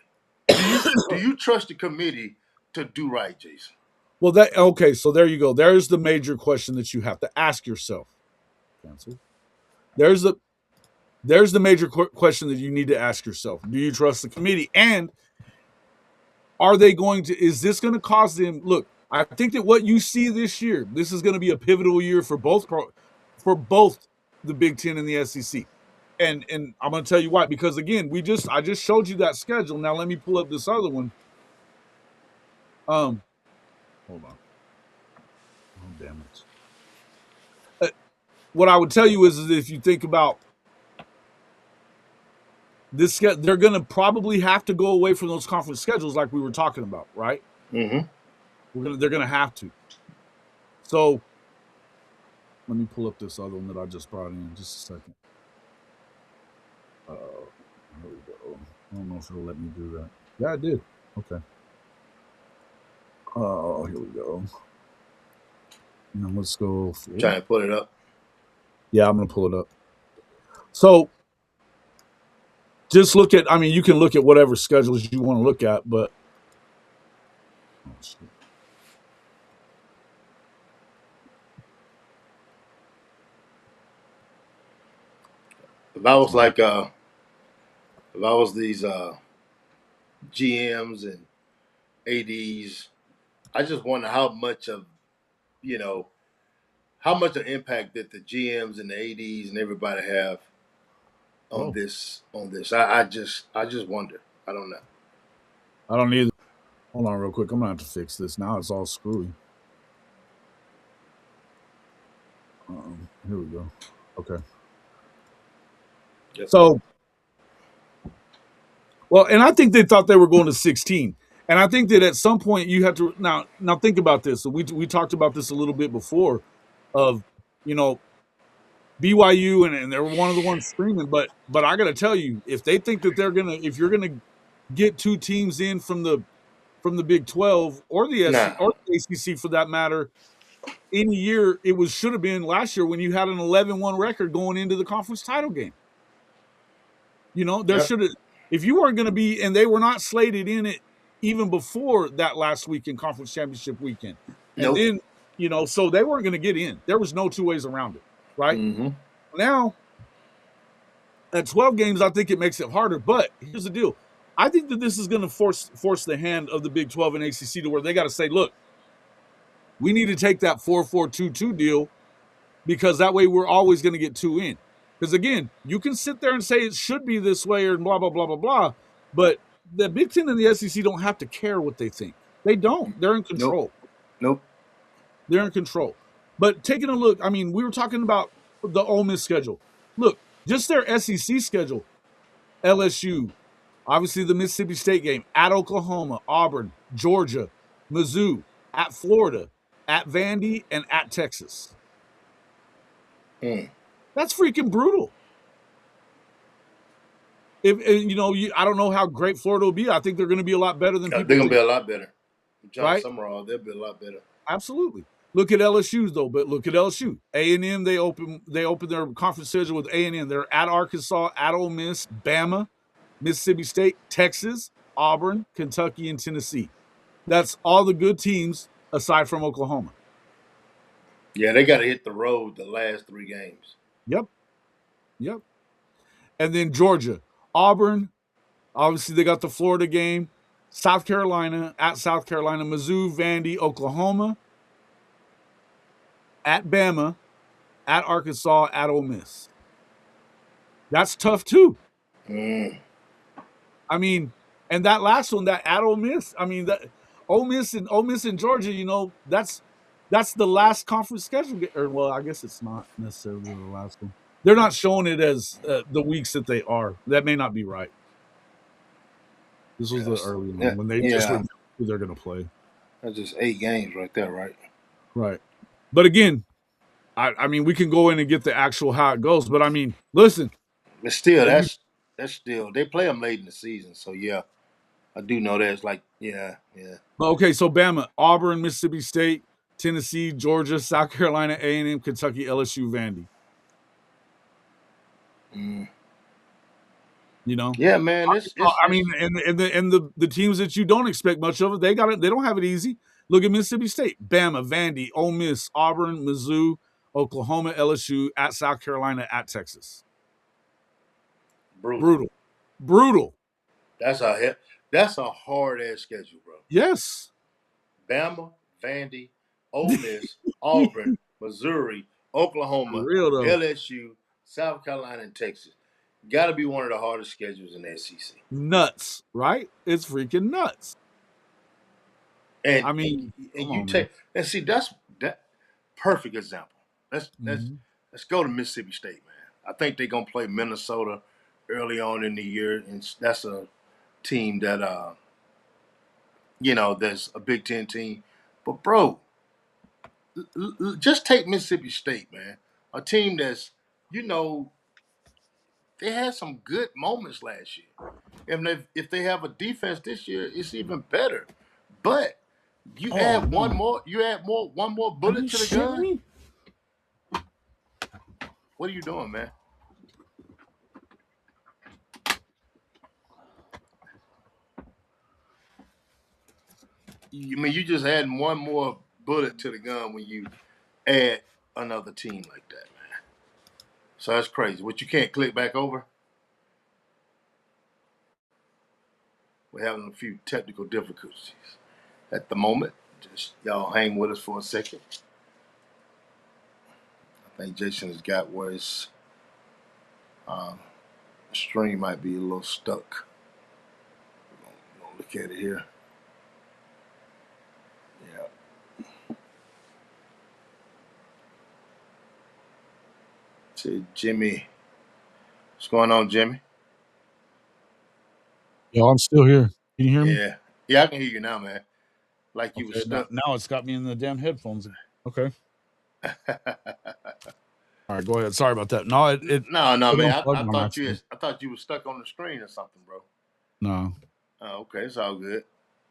Do you trust the committee to do right, Jason? Well, that okay. So there you go. There's the major question that you have to ask yourself. Cancel. There's the major question that you need to ask yourself. Do you trust the committee? And are they going to? Is this going to cause them? Look, I think that what you see this year, this is going to be a pivotal year for both the Big Ten and the SEC. And I'm going to tell you why. Because again, I just showed you that schedule. Now let me pull up this other one. Hold on. Oh damn it. What I would tell you is if you think about this, they're going to probably have to go away from those conference schedules like we were talking about, right? Mm-hmm. They're going to have to. So let me pull up this other one that I just brought in just a second. Here we go. I don't know if it'll let me do that. Yeah, it did. Okay. Oh, here we go. Now let's go. Trying to put it up. Yeah, I'm gonna pull it up. So just look at. I mean, you can look at whatever schedules you want to look at, but oh, shit. If I was like if I was these GMs and ADs, I just wonder how much of you know how much of impact that the GMs and the ADs and everybody have on Whoa, this. I just wonder. I don't know. I don't need. Hold on, real quick. I'm gonna have to fix this. Now it's all screwy. Here we go. Okay. Yep. So, well, and I think they thought they were going to 16, and I think that at some point you have to now think about this. So we talked about this a little bit before, of you know BYU and they're one of the ones screaming, but I got to tell you, if they think that if you're gonna get two teams in from the Big 12 or the SC Nah. or the ACC for that matter, any year it was should have been last year when you had an 11-1 record going into the conference title game. There Yep. should have, if you weren't going to be, and they were not slated in it even before that last weekend, conference championship weekend. And Nope. then, so they weren't going to get in. There was no two ways around it, right? Mm-hmm. Now, at 12 games, I think it makes it harder. But here's the deal. I think that this is going to force the hand of the Big 12 and ACC to where they got to say, look, we need to take that 4-4-2-2 deal because that way we're always going to get two in. Because again, you can sit there and say it should be this way or blah, blah, blah, blah, blah. But the Big Ten and the SEC don't have to care what they think. They don't. They're in Nope. control. Nope. They're in control. But taking a look, I mean, we were talking about the Ole Miss schedule. Look, just their SEC schedule. LSU, obviously the Mississippi State game, at Oklahoma, Auburn, Georgia, Mizzou, at Florida, at Vandy, and at Texas. Mm. That's freaking brutal. If I don't know how great Florida will be. I think they're going to be a lot better than They're people gonna be think. a lot better. John Right? Summerall, they'll be a lot better. Absolutely. Look at LSU's though, but look at LSU. A&M they open their conference schedule with A&M. They're at Arkansas, at Ole Miss, Bama, Mississippi State, Texas, Auburn, Kentucky, and Tennessee. That's all the good teams aside from Oklahoma. Yeah, they got to hit the road the last 3 games. Yep. Yep. And then Georgia, Auburn. Obviously, they got the Florida game. South Carolina, at South Carolina, Mizzou, Vandy, Oklahoma, at Bama, at Arkansas, at Ole Miss. That's tough too. Mm. I mean, and that last one, that at Ole Miss. I mean, that Ole Miss and Georgia. That's the last conference schedule. Or well, I guess it's not necessarily the last one. They're not showing it as the weeks that they are. That may not be right. This was the Yes. early Yeah, one when they just yeah. revealed who they're going to play. That's just 8 games right there, right? Right. But again, I mean, we can go in and get the actual how it goes. But I mean, listen. But still, If you, that's still they play them late in the season. So yeah, I do know that. It's like yeah. okay, so Bama, Auburn, Mississippi State, Tennessee, Georgia, South Carolina, A&M, Kentucky, LSU, Vandy. Mm. You know, Yeah, man. I mean, and the teams that you don't expect much of it, they got it. They don't have it easy. Look at Mississippi State, Bama, Vandy, Ole Miss, Auburn, Mizzou, Oklahoma, LSU, at South Carolina, at Texas. brutal. Brutal, brutal. That's a hard ass schedule, bro. Yes, Bama, Vandy, Ole Miss, Auburn, Missouri, for Oklahoma, real though. LSU, South Carolina, and Texas. Got to be one of the hardest schedules in the SEC. Nuts, right? It's freaking nuts. And I mean, come you on, man. take and see that perfect example. Let's let's Mhm. let's go to Mississippi State, man. I think they're gonna play Minnesota early on in the year, and that's a team that there's a Big Ten team. But bro, just take Mississippi State, man. A team that's you know they had some good moments last year. And if they have a defense this year, it's even better. But You add one more. You add one more bullet to the gun. Me? What are you doing, man? You just add one more bullet to the gun when you add another team like that, man. So that's crazy. What, you can't click back over? We're having a few technical difficulties at the moment. Just y'all hang with us for a second. I think Jason has got where his stream might be a little stuck. We're gonna look at it here. Yeah. See Jimmy. What's going on, Jimmy? Yo, I'm still here. Can you hear me? Yeah, I can hear you now, man. Like you were stuck. Now it's got me in the damn headphones. Okay. All right, go ahead. Sorry about that. No, no, man. I thought you were stuck on the screen or something, bro. No. Oh, okay, it's all good.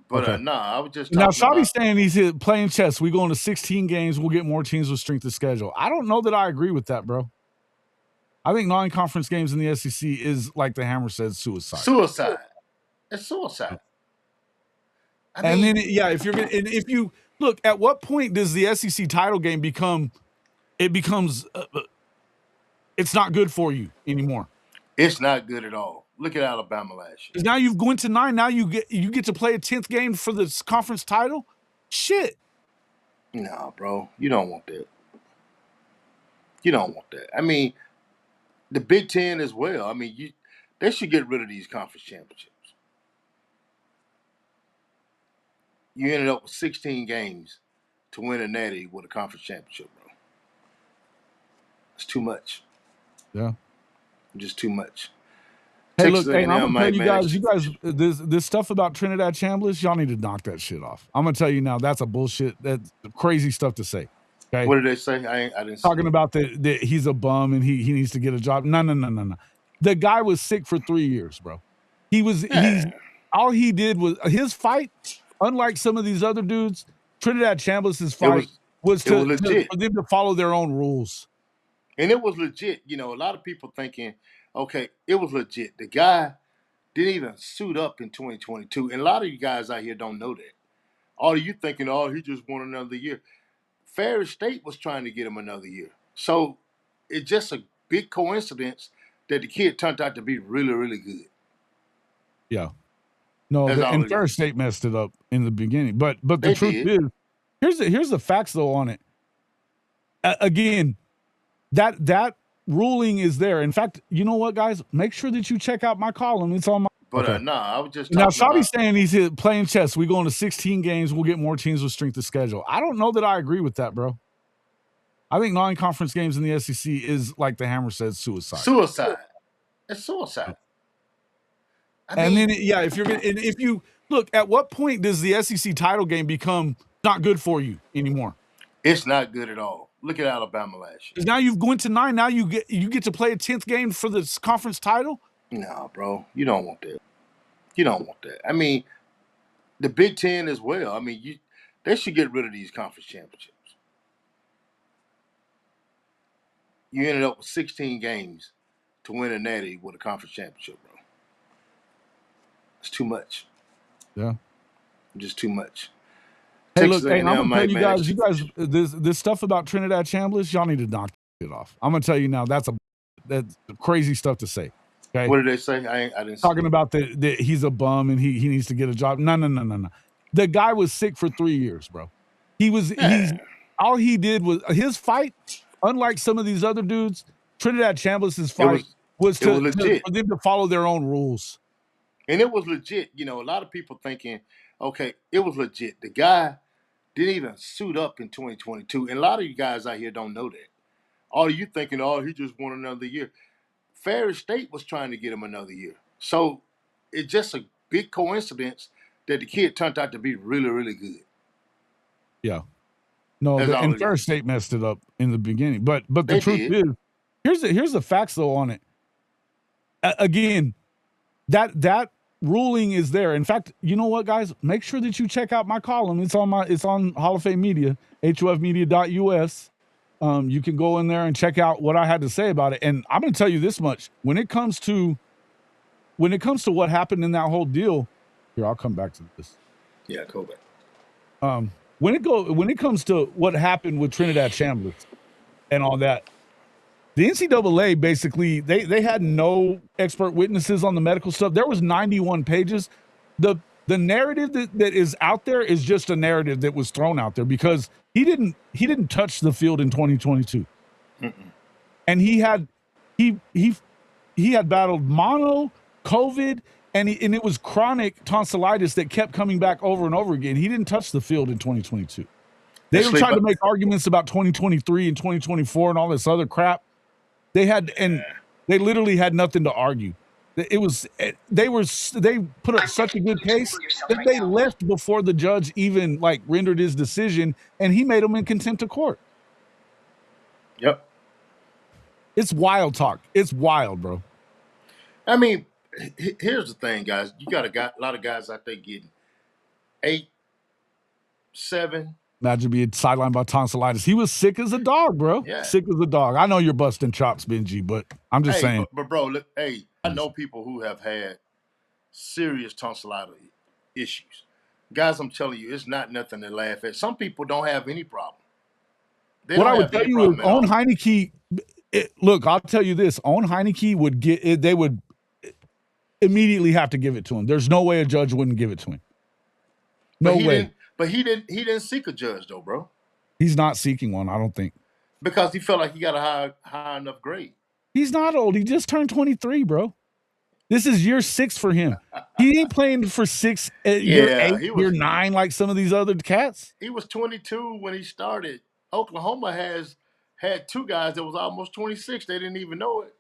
But Okay. I was just now. talking Shabby's saying he's playing chess. We go into 16 games. We'll get more teams with strength of schedule. I don't know that I agree with that, bro. I think non-conference games in the SEC is, like the Hammer said, suicide. Suicide. It's suicide. If you look, at what point does the SEC title game becomes it's not good for you anymore? It's not good at all. Look at Alabama last year. Now you've gone to 9. Now you get to play a 10th game for the conference title. Shit. Nah, bro, you don't want that. You don't want that. I mean, the Big Ten as well. I mean, they should get rid of these conference championships. You ended up with 16 games to win a natty with a conference championship, bro. It's too much. Yeah. Just too much. Hey, look, I'm gonna tell you guys, this stuff about Trinidad Chambliss, y'all need to knock that shit off. I'm gonna tell you now, that's a bullshit. That's crazy stuff to say. Okay. What did they say? I didn't. Talking about that he's a bum and he needs to get a job. No. The guy was sick for 3 years, bro. All he did was his fight. Unlike some of these other dudes, Trinidad Chambliss's fight was for them to follow their own rules. And it was legit. You know, a lot of people thinking, okay, it was legit. The guy didn't even suit up in 2022. And a lot of you guys out here don't know that. All you thinking, he just won another year. Ferris State was trying to get him another year. So it's just a big coincidence that the kid turned out to be really, really good. Yeah. No, and Ferris State messed it up in the beginning. But the truth is, here's the facts though on it. Again, that ruling is there. In fact, you know what, guys? Make sure that you check out my column. It's on my. But I was just now. Shabby's saying he's playing chess. We go into 16 games. We'll get more teams with strength of schedule. I don't know that I agree with that, bro. I think non-conference games in the SEC is, like the Hammer said, suicide. Suicide. It's suicide. If you look, at what point does the SEC title game become not good for you anymore? It's not good at all. Look at Alabama last year. Now you've gone to 9. Now you get to play a 10th game for the conference title. No, bro, you don't want that. You don't want that. I mean, the Big Ten as well. I mean, they should get rid of these conference championships. You ended up with 16 games to win a natty with a conference championship, bro. It's too much. Yeah. Just too much. Hey, look, I'm gonna tell you guys, this stuff about Trinidad Chambliss, y'all need to knock it off. I'm gonna tell you now, that's crazy stuff to say. Okay. What did they say? I didn't. Talking about that he's a bum and he needs to get a job. No. The guy was sick for 3 years, bro. All he did was his fight. Unlike some of these other dudes, Trinidad Chambliss's fight was for them to follow their own rules. And it was legit. You know, a lot of people thinking, okay, it was legit. The guy didn't even suit up in 2022. And a lot of you guys out here don't know that. All you thinking, he just won another year. Ferris State was trying to get him another year. So it's just a big coincidence that the kid turned out to be really, really good. Yeah. No, and Ferris State messed it up in the beginning. But the truth is, here's the facts though on it. Again, that ruling is there. In fact, you know what, guys? Make sure that you check out my column. It's on Hall of Fame Media, hofmedia.us. You can go in there and check out what I had to say about it. And I'm going to tell you this much: when it comes to what happened in that whole deal, here, I'll come back to this. Yeah, go back. When it comes to what happened with Trinidad Chambliss and all that, the NCAA basically they had no expert witnesses on the medical stuff. There was 91 pages. The narrative that is out there is just a narrative that was thrown out there because he didn't touch the field in 2022. Mm-mm. And he had battled mono, COVID, and it was chronic tonsillitis that kept coming back over and over again. He didn't touch the field in 2022. They were trying to make arguments about 2023 and 2024 and all this other crap. They literally had nothing to argue. They put up such a good case that they left before the judge even like rendered his decision, and he made them in contempt of court. Yep. It's wild talk. It's wild, bro. I mean, here's the thing, guys. You got a lot of guys out there getting 8, 7. Imagine being sidelined by tonsillitis. He was sick as a dog, bro. Yeah. Sick as a dog. I know you're busting chops, Benji, but I'm just saying. But bro, look, I know people who have had serious tonsillitis issues. Guys, I'm telling you, it's not nothing to laugh at. Some people don't have any problem. What I would tell you is on Heineke, look, I'll tell you this. On Heineke would get it, they would immediately have to give it to him. There's no way a judge wouldn't give it to him. No way. But he didn't seek a judge though, bro. He's not seeking one, I don't think. Because he felt like he got a high enough grade. He's not old. He just turned 23, bro. This is year 6 for him. He ain't playing for 6, year 8, year 9 like some of these other cats. He was 22 when he started. Oklahoma had 2 guys that was almost 26. They didn't even know it.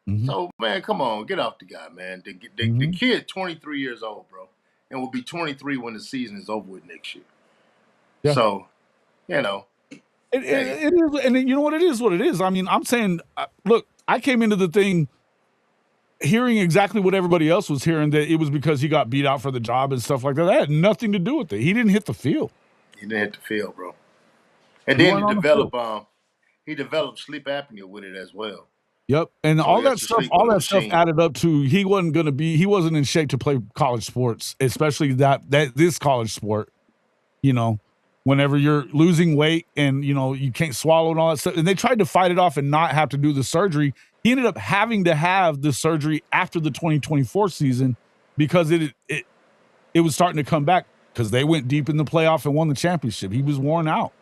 Mm-hmm. So, man, come on. Get off the guy, man. The kid, 23 years old, bro. And will be 23 when the season is over with next year. Yeah. So, you know. It is, and you know what it is. I mean, I'm saying, look, I came into the thing hearing exactly what everybody else was hearing, that it was because he got beat out for the job and stuff like that. That had nothing to do with it. He didn't hit the field. He didn't hit the field, bro. And then he developed sleep apnea with it as well. Yep, and so all that stuff added up to he wasn't in shape to play college sports, especially this college sport. You know, whenever you're losing weight and you can't swallow and all that stuff, and they tried to fight it off and not have to do the surgery. He ended up having to have the surgery after the 2024 season because it was starting to come back because they went deep in the playoff and won the championship. He was worn out.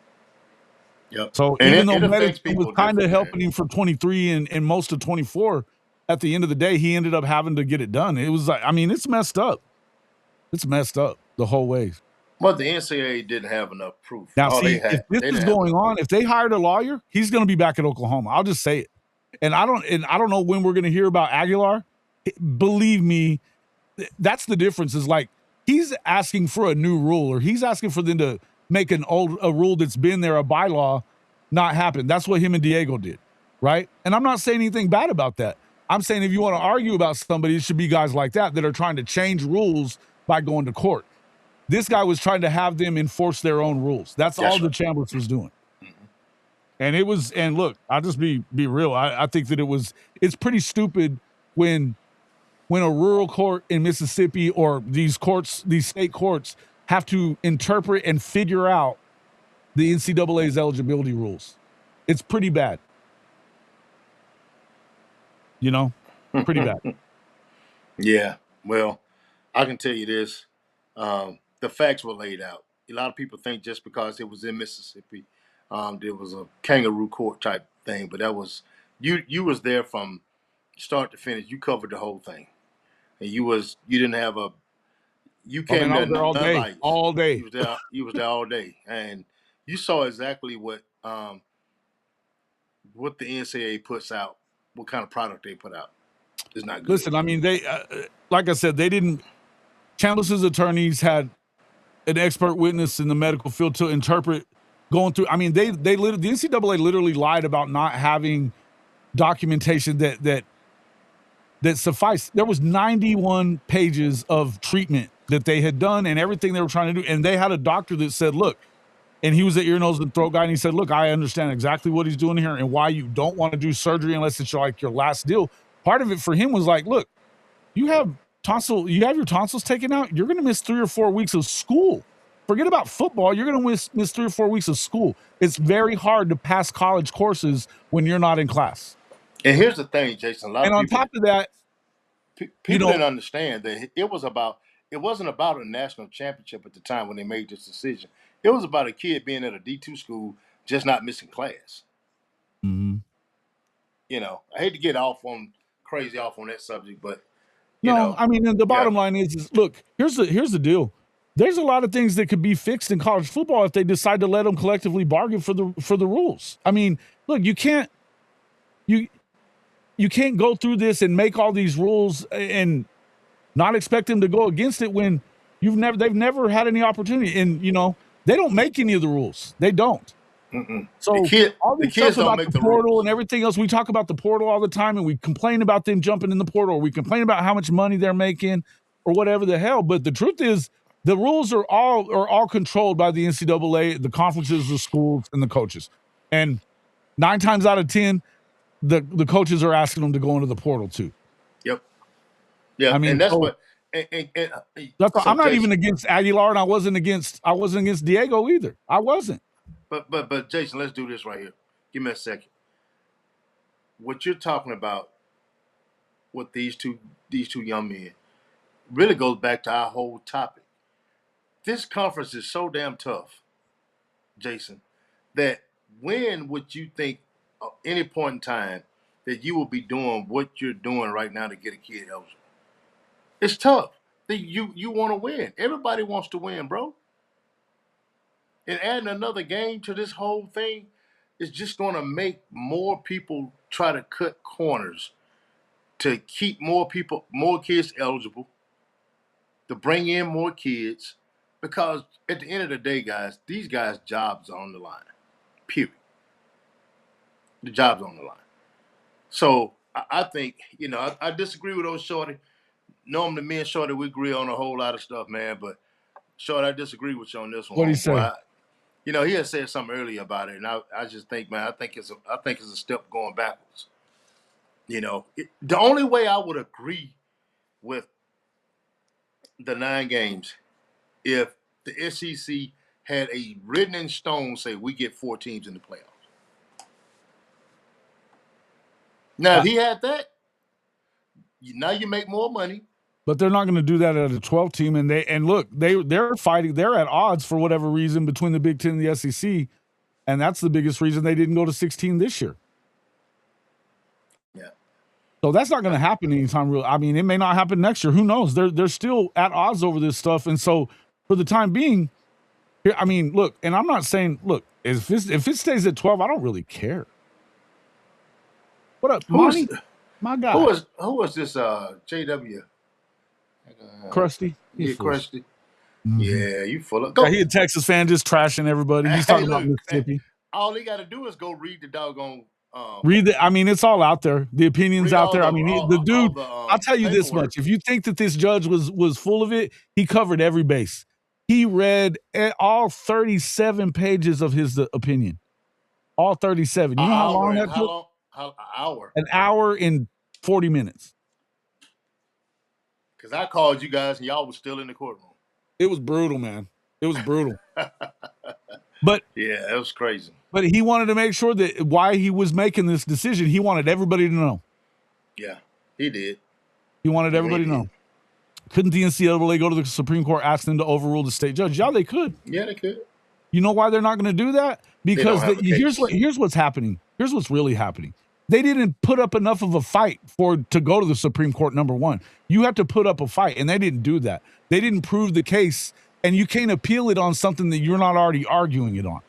Yep. So even though medicine was kind of helping him for 23 and most of 24, at the end of the day, he ended up having to get it done. It was like, I mean, it's messed up. It's messed up the whole way. But the NCAA didn't have enough proof. Now, if this is going on, if they hired a lawyer, he's going to be back at Oklahoma. I'll just say it. And I don't know when we're going to hear about Aguilar. Believe me, that's the difference. Is like he's asking for a new rule, or he's asking for them to make a rule that's been there, a bylaw, not happen. That's what him and Diego did, right? And I'm not saying anything bad about that. I'm saying if you want to argue about somebody, it should be guys like that are trying to change rules by going to court. This guy was trying to have them enforce their own rules. That's all the Chambliss was doing. Mm-hmm. And look, I'll just be real. I think that it's pretty stupid when a rural court in Mississippi or these state courts have to interpret and figure out the NCAA's eligibility rules. It's pretty bad. Pretty bad. Yeah. Well, I can tell you this. The facts were laid out. A lot of people think just because it was in Mississippi, there was a kangaroo court type thing, but that was you was there from start to finish. You covered the whole thing. And you didn't have you came there all day. All day. You was there all day. And you saw exactly what the NCAA puts out, what kind of product they put out. It's not good. Listen, I mean, they like I said, they didn't. Chambliss's attorneys had an expert witness in the medical field to interpret going through. I mean, the NCAA literally lied about not having documentation that that sufficed. There was 91 pages of treatment that they had done and everything they were trying to do. And they had a doctor that said, look, and he was an ear, nose, and throat guy. And he said, look, I understand exactly what he's doing here and why you don't want to do surgery unless it's like your last deal. Part of it for him was like, look, you have your tonsils taken out. You're going to miss 3 or 4 weeks of school. Forget about football. You're going to miss 3 or 4 weeks of school. It's very hard to pass college courses when you're not in class. And here's the thing, Jason. And on top of that, people didn't understand that it wasn't about a national championship at the time when they made this decision. It was about a kid being at a D2 school, just not missing class. Mm-hmm. I hate to get crazy off on that subject, but I mean, the bottom line is look, here's the deal. There's a lot of things that could be fixed in college football if they decide to let them collectively bargain for the rules. I mean, look, you can't go through this and make all these rules and not expect them to go against it when they've never had any opportunity. And they don't make any of the rules. They don't. Mm-mm. So all the kids don't make the portal rules. And everything else. We talk about the portal all the time, and we complain about them jumping in the portal, or we complain about how much money they're making, or whatever the hell. But the truth is, the rules are all controlled by the NCAA, the conferences, the schools, and the coaches. And 9 times out of 10, the coaches are asking them to go into the portal too. Yep. Yeah, I mean, and that's what. I'm not even against Aguilar, and I wasn't against Diego either. I wasn't. But Jason, let's do this right here. Give me a second. What you're talking about with these two young men really goes back to our whole topic. This conference is so damn tough, Jason, that when would you think at any point in time that you will be doing what you're doing right now to get a kid eligible? It's tough. You want to win. Everybody wants to win, bro. And adding another game to this whole thing is just going to make more people try to cut corners to keep more kids eligible, to bring in more kids, because at the end of the day, guys, these guys' jobs are on the line, period. The job's on the line. So I think, I disagree with those Shorty. Normally, me and Shorty, we agree on a whole lot of stuff, man, but Shorty, I disagree with you on this one. What do you say? He had said something earlier about it, and I just think, man, I think it's a step going backwards. The only way I would agree with the 9 games if the SEC had a written in stone say we get 4 teams in the playoffs. Now, if he had that, now you make more money. But they're not going to do that at a 12 team. And look, they're fighting. They're at odds for whatever reason between the Big Ten and the SEC. And that's the biggest reason they didn't go to 16 this year. Yeah. So that's not going to happen anytime real. I mean, it may not happen next year. Who knows? They're still at odds over this stuff. And so for the time being, here, I mean, look, and I'm not saying, look, if it stays at 12, I don't really care. What up, Monty? My guy. Who was this JW? Krusty. Yeah, Krusty. Mm-hmm. Yeah, you full of. He a Texas fan just trashing everybody. He's talking about Mississippi. All he got to do is go read the doggone. I mean, it's all out there. The opinions out there. The dude. I'll tell you this much: if you think that this judge was full of it, he covered every base. He read all 37 pages of his opinion. All 37. You know how long that took? An hour. An hour and 40 minutes. Because I called you guys and y'all was still in the courtroom. It was brutal, man. It was brutal. But yeah, it was crazy. But he wanted to make sure that why he was making this decision, he wanted everybody to know. Yeah, he did. He wanted everybody to know. Couldn't the NCAA go to the Supreme Court, ask them to overrule the state judge? Yeah, they could. Yeah, they could. You know why they're not going to do that? Because here's what's happening. Here's what's really happening. They didn't put up enough of a fight to go to the Supreme Court, number one. You have to put up a fight, and they didn't do that. They didn't prove the case, and you can't appeal it on something that you're not already arguing it on.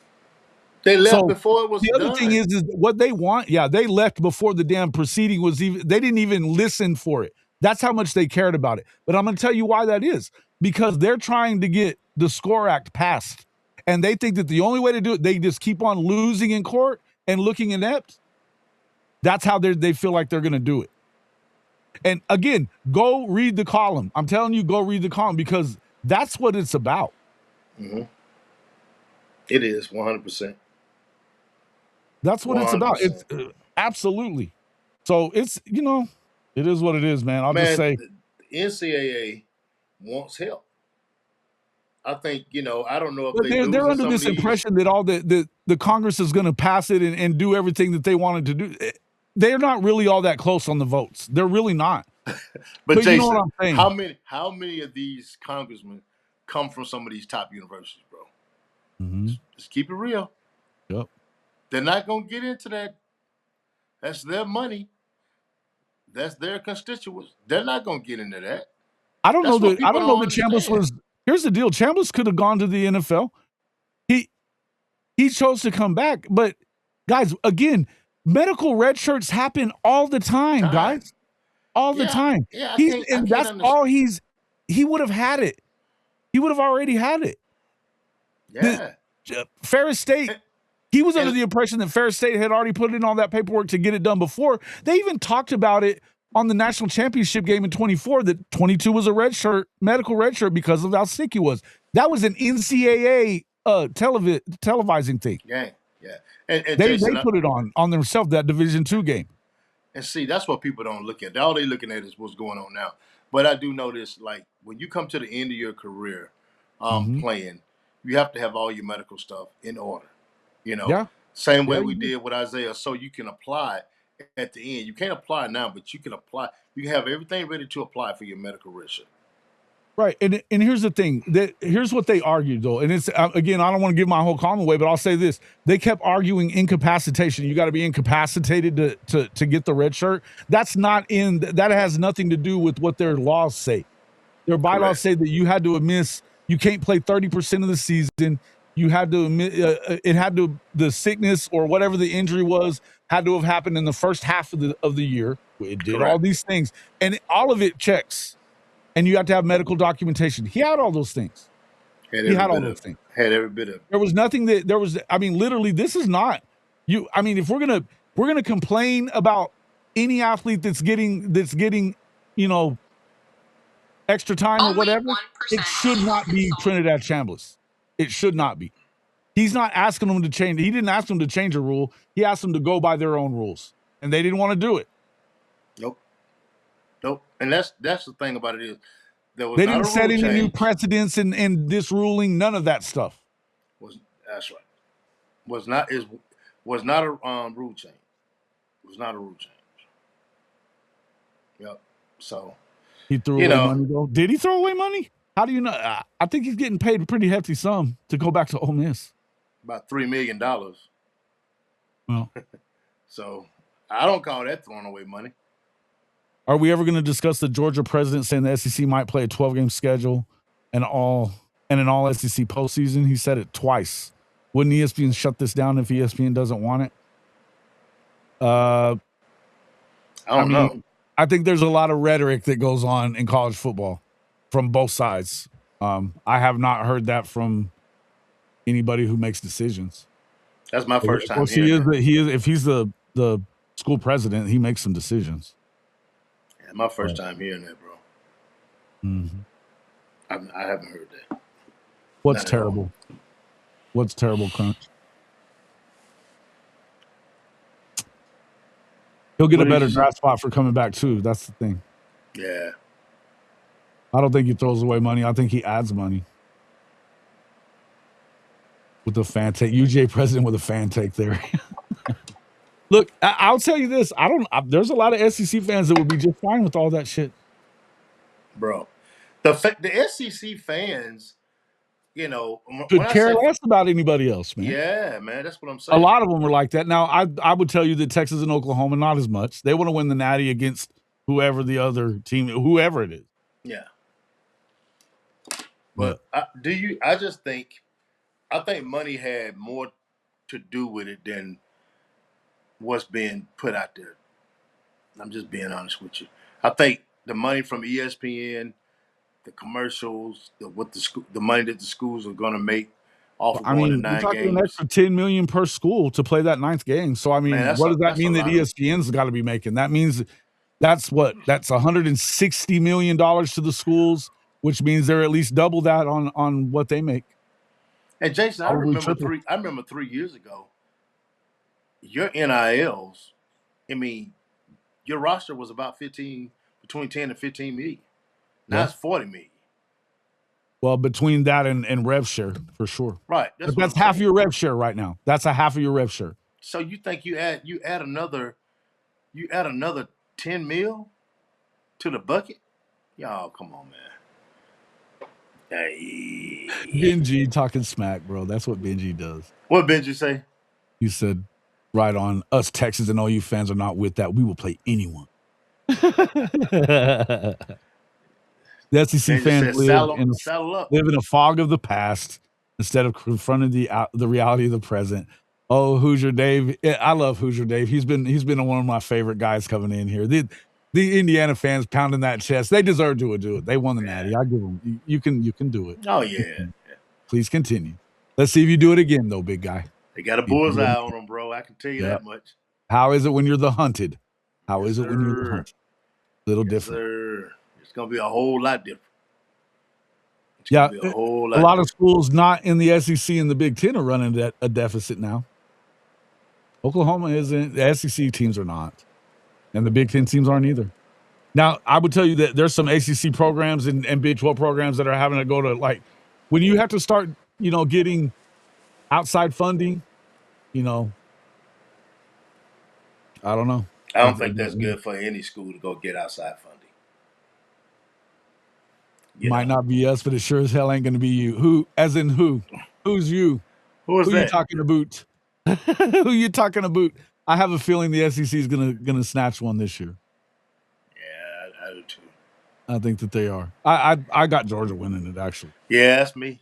They left before it was done. The other thing is what they want. Yeah, they left before the damn proceeding was even. They didn't even listen for it. That's how much they cared about it. But I'm going to tell you why that is. Because they're trying to get the SCORE Act passed, and they think that the only way to do it, they just keep on losing in court and looking inept. That's how they feel like they're going to do it. And again, go read the column. I'm telling you, go read the column because that's what it's about. Mm-hmm. It is 100%. That's what it's about. It's absolutely. So it's it is what it is, man. I'll just say the NCAA wants help. I think I don't know if but they're under this impression that all the Congress is going to pass it and do everything that they wanted to do. They're not really all that close on the votes. They're really not. But Jason, you know what I'm saying? How many of these congressmen come from some of these top universities, bro? Mm-hmm. Just keep it real. Yep. They're not going to get into that. That's their money. That's their constituents. They're not going to get into that. I don't know that Chambliss was. Here's the deal: Chambliss could have gone to the NFL. He chose to come back, but guys, again, medical red shirts happen all the time, guys, all the time. Yeah, that's all he would have had it. He would have already had it. Yeah, Ferris State. He was under the impression that Ferris State had already put in all that paperwork to get it done before. They even talked about it on the national championship game in 24 that 22 was a red shirt, medical red shirt because of how sick he was. That was an NCAA televising thing. Yeah. And they put it on themselves, that Division II game. And see, that's what people don't look at. All they're looking at is what's going on now. But I do know this, like when you come to the end of your career playing, you have to have all your medical stuff in order. Same way we did with Isaiah, so you can apply at the end. You can't apply now, but you can apply. You can have everything ready to apply for your medical red shirt. Right, and here's the thing. Here's what they argued, though, and it's again, I don't want to give my whole column away, but I'll say this: they kept arguing incapacitation. You got to be incapacitated to get the red shirt. That's not in. That has nothing to do with what their laws say. Their bylaws say that you had to miss. You can't play 30% of the season. You had to admit it had to the sickness or whatever the injury was had to have happened in the first half of the year. It did all these things, and all of it checks. And you have to have medical documentation. He had all those things. He had all those things. Had every bit of it. There was nothing that there was. I mean, literally, this is not you. I mean, if we're gonna complain about any athlete that's getting extra time or whatever, it should not be Trinidad Chambliss. It should not be. He's not asking them to change. He didn't ask them to change a rule. He asked them to go by their own rules, and they didn't want to do it. Nope. And that's the thing about it is they didn't set any new precedents in this ruling. None of that stuff. That's right. Was not a rule change. It was not a rule change. Yep. So he threw away money though. Did he throw away money? How do you know? I think he's getting paid a pretty hefty sum to go back to Ole Miss. About $3 million. Well, so I don't call that throwing away money. Are we ever going to discuss the Georgia president saying the SEC might play a 12-game schedule and an all SEC postseason? He said it twice. Wouldn't ESPN shut this down if ESPN doesn't want it? I don't know. I think there's a lot of rhetoric that goes on in college football from both sides. I have not heard that from anybody who makes decisions. That's my first time. If he's the school president, he makes some decisions. Yeah, my first time hearing that, bro. Mm-hmm. I haven't heard that. What's terrible? What's terrible, Crunch? He'll get a better draft spot for coming back too. That's the thing. Yeah. I don't think he throws away money. I think he adds money. With the fan take. UJ president with a fan take there. Look, I'll tell you this. There's a lot of SEC fans that would be just fine with all that shit. Bro. The SEC fans, could care less about anybody else, man. Yeah, man. That's what I'm saying. A lot of them are like that. Now, I would tell you that Texas and Oklahoma, not as much. They want to win the Natty against whoever the other team, whoever it is. Yeah. But I think money had more to do with it than what's being put out there. I'm just being honest with you. I think the money from ESPN, the commercials, the money that the schools are going to make off of going to 9 games. An extra $10 million per school to play that 9th game. So I mean, what does that mean that ESPN's got to be making? That means That's $160 million to the schools, which means they're at least double that on what they make. And Jason, I Probably remember triple. 3 years ago, your NILs, I mean, your roster was about between 10 and 15 million. Now Yeah. it's 40 million. Well, between that and rev share, for sure. Right. But that's half of your rev share right now. That's a half of your rev share. So you think you add another 10 mil to the bucket? Y'all, come on, man. Hey. Benji talking smack, bro. That's what Benji does. What Benji say? He said, right on, us Texans and OU fans are not with that. We will play anyone. The SEC fans live in a fog of the past instead of confronting the reality of the present. Oh, Hoosier Dave. I love Hoosier Dave. He's been one of my favorite guys coming in here. The Indiana fans pounding that chest. They deserve to do it. They won the Natty. I give them. You can do it. Oh yeah. Please continue. Let's see if you do it again, though, big guy. They got a bullseye on them, bro. I can tell you that much. How is it when you're the hunted? How is it when you're the hunted? Little different. Sir. It's gonna be a whole lot different. A lot of schools not in the SEC and the Big Ten are running a deficit now. Oklahoma isn't. The SEC teams are not, and the Big Ten teams aren't either. Now, I would tell you that there's some ACC programs and Big 12 programs that are having to go to, like, when you have to start, getting outside funding, I don't know. I don't think that's good for any school to go get outside funding. Might not be us, but it sure as hell ain't going to be you. Who? As in who? Who's you? Who you talking about? Who you talking about? I have a feeling the SEC is gonna snatch one this year. Yeah, I do too. I think that they are. I got Georgia winning it, actually. Yeah, that's me.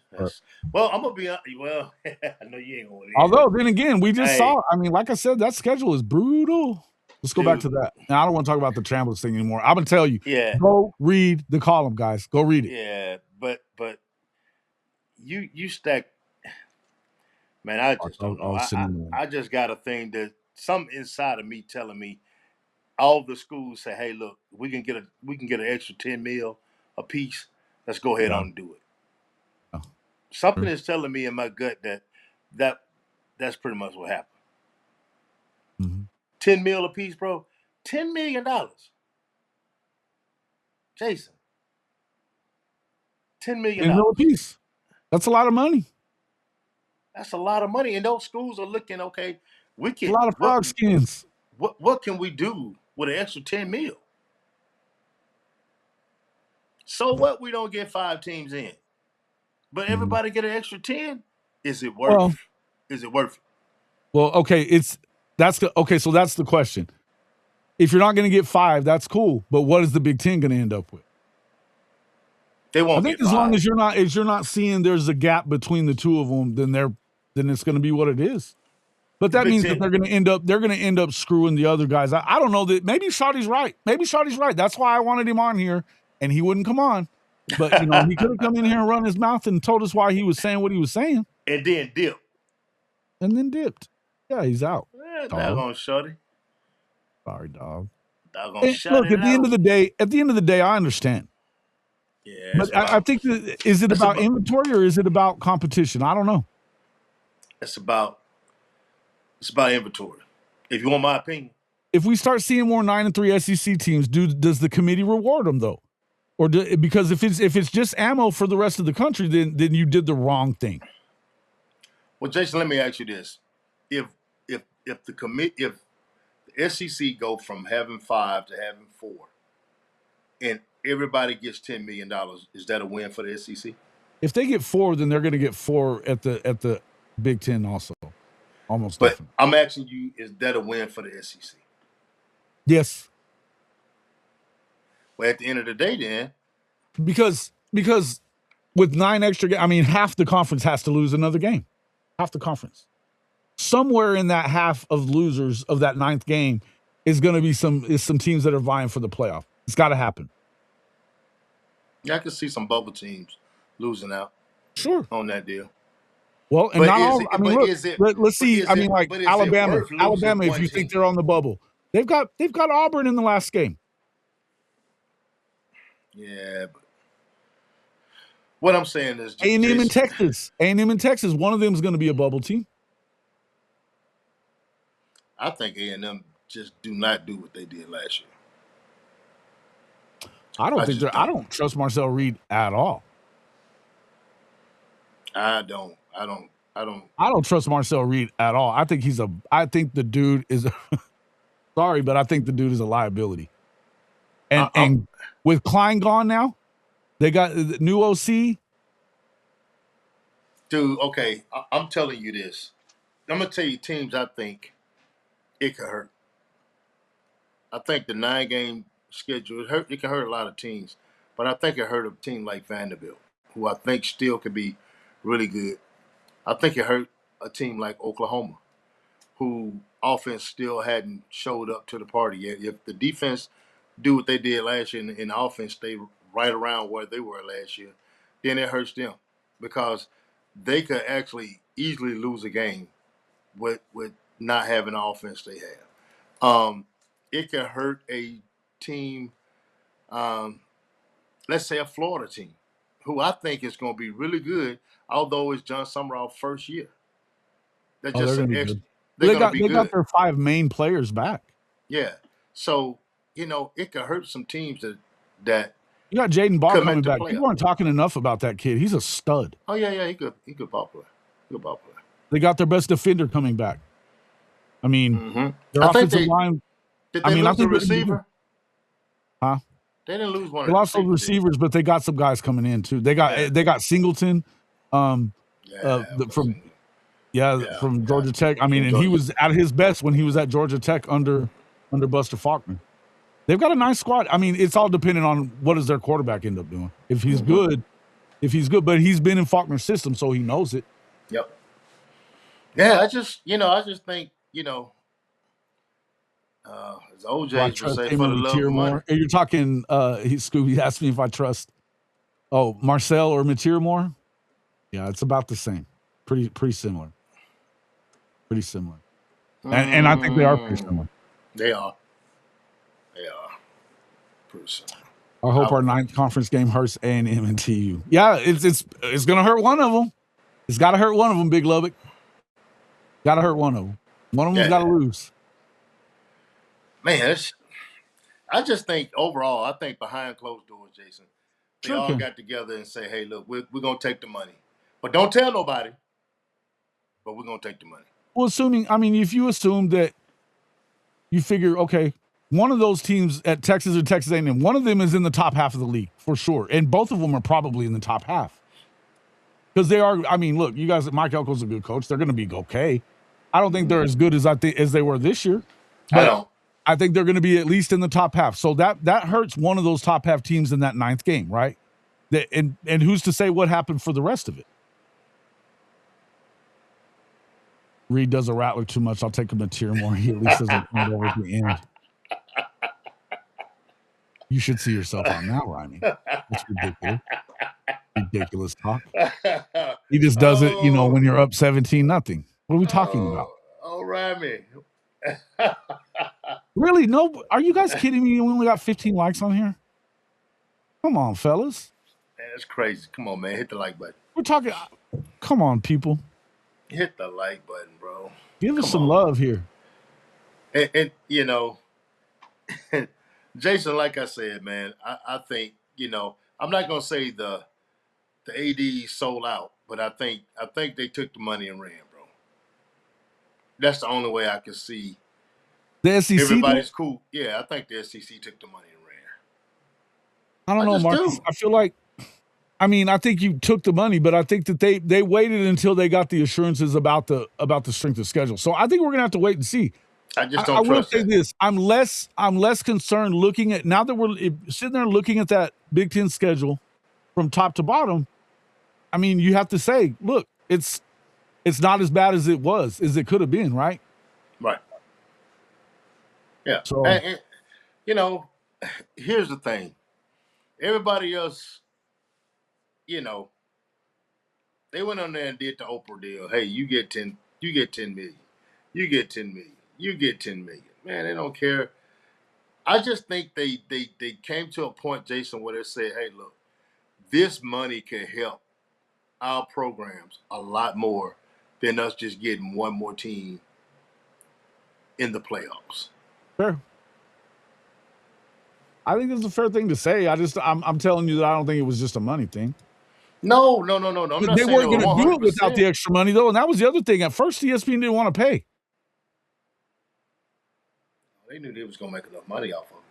Well, I'm gonna be well. I know you ain't gonna win. Although then again, we just saw. I mean, like I said, that schedule is brutal. Let's go back to that. Now, I don't want to talk about the Tramblers thing anymore. I'm gonna tell you. Yeah. Go read the column, guys. Go read it. Yeah, but you stack. Man, I just don't know. I just got a thing that something inside of me telling me all the schools say, "Hey, look, we can get an extra 10 mil a piece. Let's go ahead on and do it." Oh. Something is telling me in my gut that's pretty much what happened. Mm-hmm. 10 mil a piece, bro. $10 million. Jason. $10 million a piece. That's a lot of money. That's a lot of money. And those schools are looking, okay, we can. A lot of frog skins. What can we do with an extra 10 mil? So what? We don't get 5 teams in, but everybody get an extra 10. Is it worth? Is it worth it? Well, okay, so that's the question. If you're not going to get 5, that's cool. But what is the Big Ten going to end up with? They won't. I think as long as you're not seeing there's a gap between the two of them, then it's going to be what it is. But that means that they're going to end up screwing the other guys. I don't know that. Maybe Shawty's right. That's why I wanted him on here, and he wouldn't come on. But he could have come in here and run his mouth and told us why he was saying what he was saying, and then dipped. Yeah, he's out. Doggone Shawty. Sorry, dog. Doggone Shawty. Look, at the end of the day, I understand. Yeah, but I think is it about inventory or is it about competition? I don't know. It's about inventory. If you want my opinion, if we start seeing more 9-3 SEC teams, does the committee reward them though, because if it's just ammo for the rest of the country, then you did the wrong thing. Well, Jason, let me ask you this: if the SEC go from having 5 to having 4, and everybody gets $10 million, is that a win for the SEC? If they get 4, then they're going to get 4 at the Big Ten also. Almost. But definitely. I'm asking you, is that a win for the SEC? Yes. Well, at the end of the day, then. Because with 9 extra games, I mean, half the conference has to lose another game. Half the conference. Somewhere in that half of losers of that 9th game is going to be some teams that are vying for the playoff. It's got to happen. Yeah, I can see some bubble teams losing out. Sure. On that deal. Well, and not all. I mean, look, let's see. I mean, like Alabama. If you think they're on the bubble, they've got Auburn in the last game. Yeah, but what I'm saying is, A&M in Jason, Texas. A&M in Texas. One of them is going to be a bubble team. I think A&M just do not do what they did last year. I don't I think just they're. I don't. don't trust Marcel Reed at all. I don't. I don't. I don't. I don't trust Marcel Reed at all. I think he's a. I think the dude is. Sorry, but I think the dude is a liability. And with Klein gone now, they got the new OC. Dude, okay, I'm telling you this. I'm gonna tell you teams I think it could hurt. I think the 9-game schedule it hurt. It can hurt a lot of teams, but I think it hurt a team like Vanderbilt, who I think still could be really good. I think it hurt a team like Oklahoma, who offense still hadn't showed up to the party yet. If the defense do what they did last year and the offense stay right around where they were last year, then it hurts them because they could actually easily lose a game with not having the offense they have. It could hurt a team, um, let's say a Florida team, who I think is going to be really good, although it's John Summerall's first year. They're Oh, they're just going an to be extra. good. They're going to be They got good. their 5 main players back. Yeah. So it could hurt some teams that You got Jaden Ball could coming make the back. playoff. People aren't talking enough about that kid. He's a stud. Oh yeah, he could ball player. Good ball player. They got their best defender coming back. I mean, their I think offensive line. did I they mean, I lose the think they're gonna be good. receiver? Huh? They didn't lose one They of the lost those receivers. receivers, but they got some guys coming in too. They got Singleton, from Georgia Tech. I mean, and he was at his best when he was at Georgia Tech under Buster Faulkner. They've got a nice squad. I mean, it's all dependent on what does their quarterback end up doing. If he's good, but he's been in Faulkner's system, so he knows it. Yep. Yeah, I just think, as Do I OJ's would trust say, him for or the love Mateer of money. more? And you're talking, Scooby asked me if I trust, Marcel or Mateer more? Yeah, it's about the same. Pretty similar. Pretty similar. And I think they are pretty similar. They are. Pretty similar. I hope our 9th conference game hurts A&M and TU. Yeah, it's going to hurt one of them. It's got to hurt one of them, Big Lubbock. Got to hurt one of them. One of them's got to lose. Man, I just think overall, I think behind closed doors, Jason, they all got together and say, hey, look, we're going to take the money. But don't tell nobody. But we're going to take the money. Well, if you assume that you figure, okay, one of those teams at Texas or Texas A&M, one of them is in the top half of the league for sure. And both of them are probably in the top half. Because they are, look, you guys, Mike Elko's a good coach. They're going to be okay. I don't think they're as good as they were this year. But I don't. I think they're going to be at least in the top half. So that hurts one of those top half teams in that 9th game, right? And who's to say what happened for the rest of it? Reed does a rattler too much. I'll take him a tier more. He at least doesn't come over at the end. You should see yourself on now, Rhyming. That's ridiculous. Ridiculous talk. He just does it, when you're up 17-0. What are we talking about? Oh, Rhyming. Really? No? Are you guys kidding me? We only got 15 likes on here? Come on, fellas. Man, that's crazy. Come on, man. Hit the like button. We're talking. Come on, people. Hit the like button, bro. Give us some love here. And Jason, like I said, man, I think, I'm not going to say the AD sold out, but I think they took the money and ran, bro. That's the only way I can see. The SEC. Everybody's cool. Yeah, I think the SEC took the money and ran. I don't know, Marcus. I feel like, I think you took the money, but I think that they waited until they got the assurances about the strength of schedule. So I think we're gonna have to wait and see. I just don't trust I will say this: I'm less concerned looking at now that we're sitting there looking at that Big Ten schedule from top to bottom. You have to say, look, it's not as bad as it could have been, right? Right. Yeah. So, and, here's the thing. Everybody else, they went on there and did the Oprah deal. Hey, you get 10 million. You get 10 million. You get 10 million. Man, they don't care. I just think they came to a point, Jason, where they said, "Hey, look, this money can help our programs a lot more than us just getting one more team in the playoffs." Fair. I think it's a fair thing to say. I'm telling you that I don't think it was just a money thing. No. I'm not They saying weren't it was going to do it 100%. without the extra money, though, and that was the other thing. At first, ESPN didn't want to pay. They knew they was going to make enough money off of it.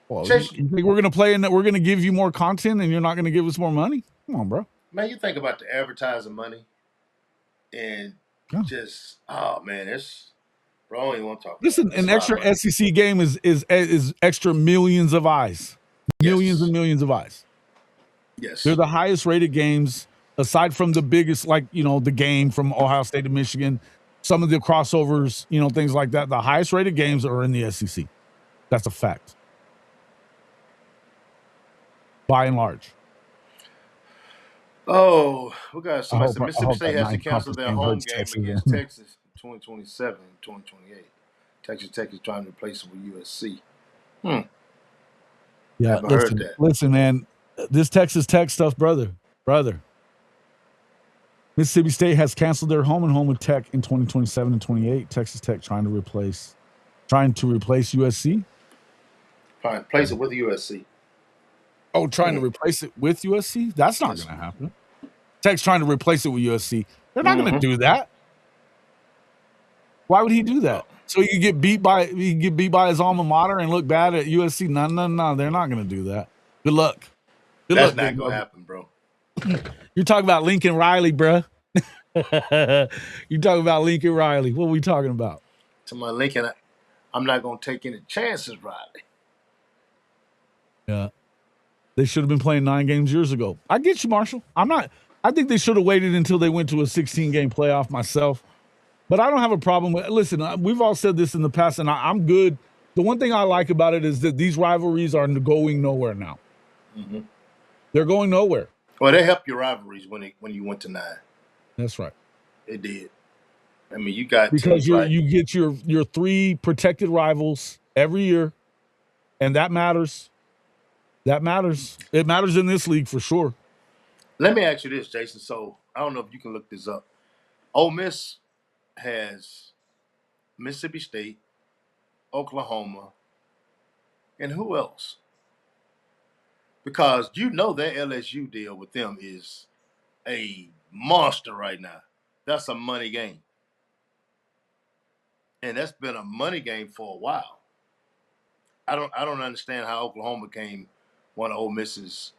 Well, you think we're going to play and that we're going to give you more content and you're not going to give us more money? Come on, bro. Man, you think about the advertising money and just, oh, man, it's, bro, I don't even want to talk about it. Listen, an extra SEC game is extra millions of eyes. Millions and millions of eyes. Yes. They're the highest rated games, aside from the biggest, like, the game from Ohio State to Michigan, some of the crossovers, things like that. The highest rated games are in the SEC. That's a fact. By and large. Oh, we got somebody said Mississippi State has to cancel their home game against Texas 2027 and 2028. Texas Tech is trying to replace it with USC. Yeah, listen, man, this Texas Tech stuff, brother. Mississippi State has canceled their home and home with Tech in 2027 and 28. Texas Tech trying to replace USC. Fine, replace it with USC. Oh, trying to replace it with USC? That's not going to happen. Tech's trying to replace it with USC. They're not going to do that. Why would he do that? So he can get beat by his alma mater and look bad at USC? No. They're not going to do that. Good luck. That's not going to happen, bro. You're talking about Lincoln Riley, bro. You're talking about Lincoln Riley. What are we talking about? To my Lincoln, I'm not going to take any chances, Riley. Yeah. They should have been playing 9 games years ago. I get you, Marshall. I think they should have waited until they went to a 16-game playoff myself. But I don't have a problem with. Listen, we've all said this in the past, and I'm good. The one thing I like about it is that these rivalries are going nowhere now. Mm-hmm. They're going nowhere. Well, they helped your rivalries when you went to 9. That's right. It did. I mean, you got because you get your 3 protected rivals every year, and that matters. That matters. It matters in this league for sure. Let me ask you this, Jason. So I don't know if you can look this up. Ole Miss has Mississippi State, Oklahoma, and who else? Because their LSU deal with them is a monster right now. That's a money game. And that's been a money game for a while. I don't understand how Oklahoma came one of Ole Miss's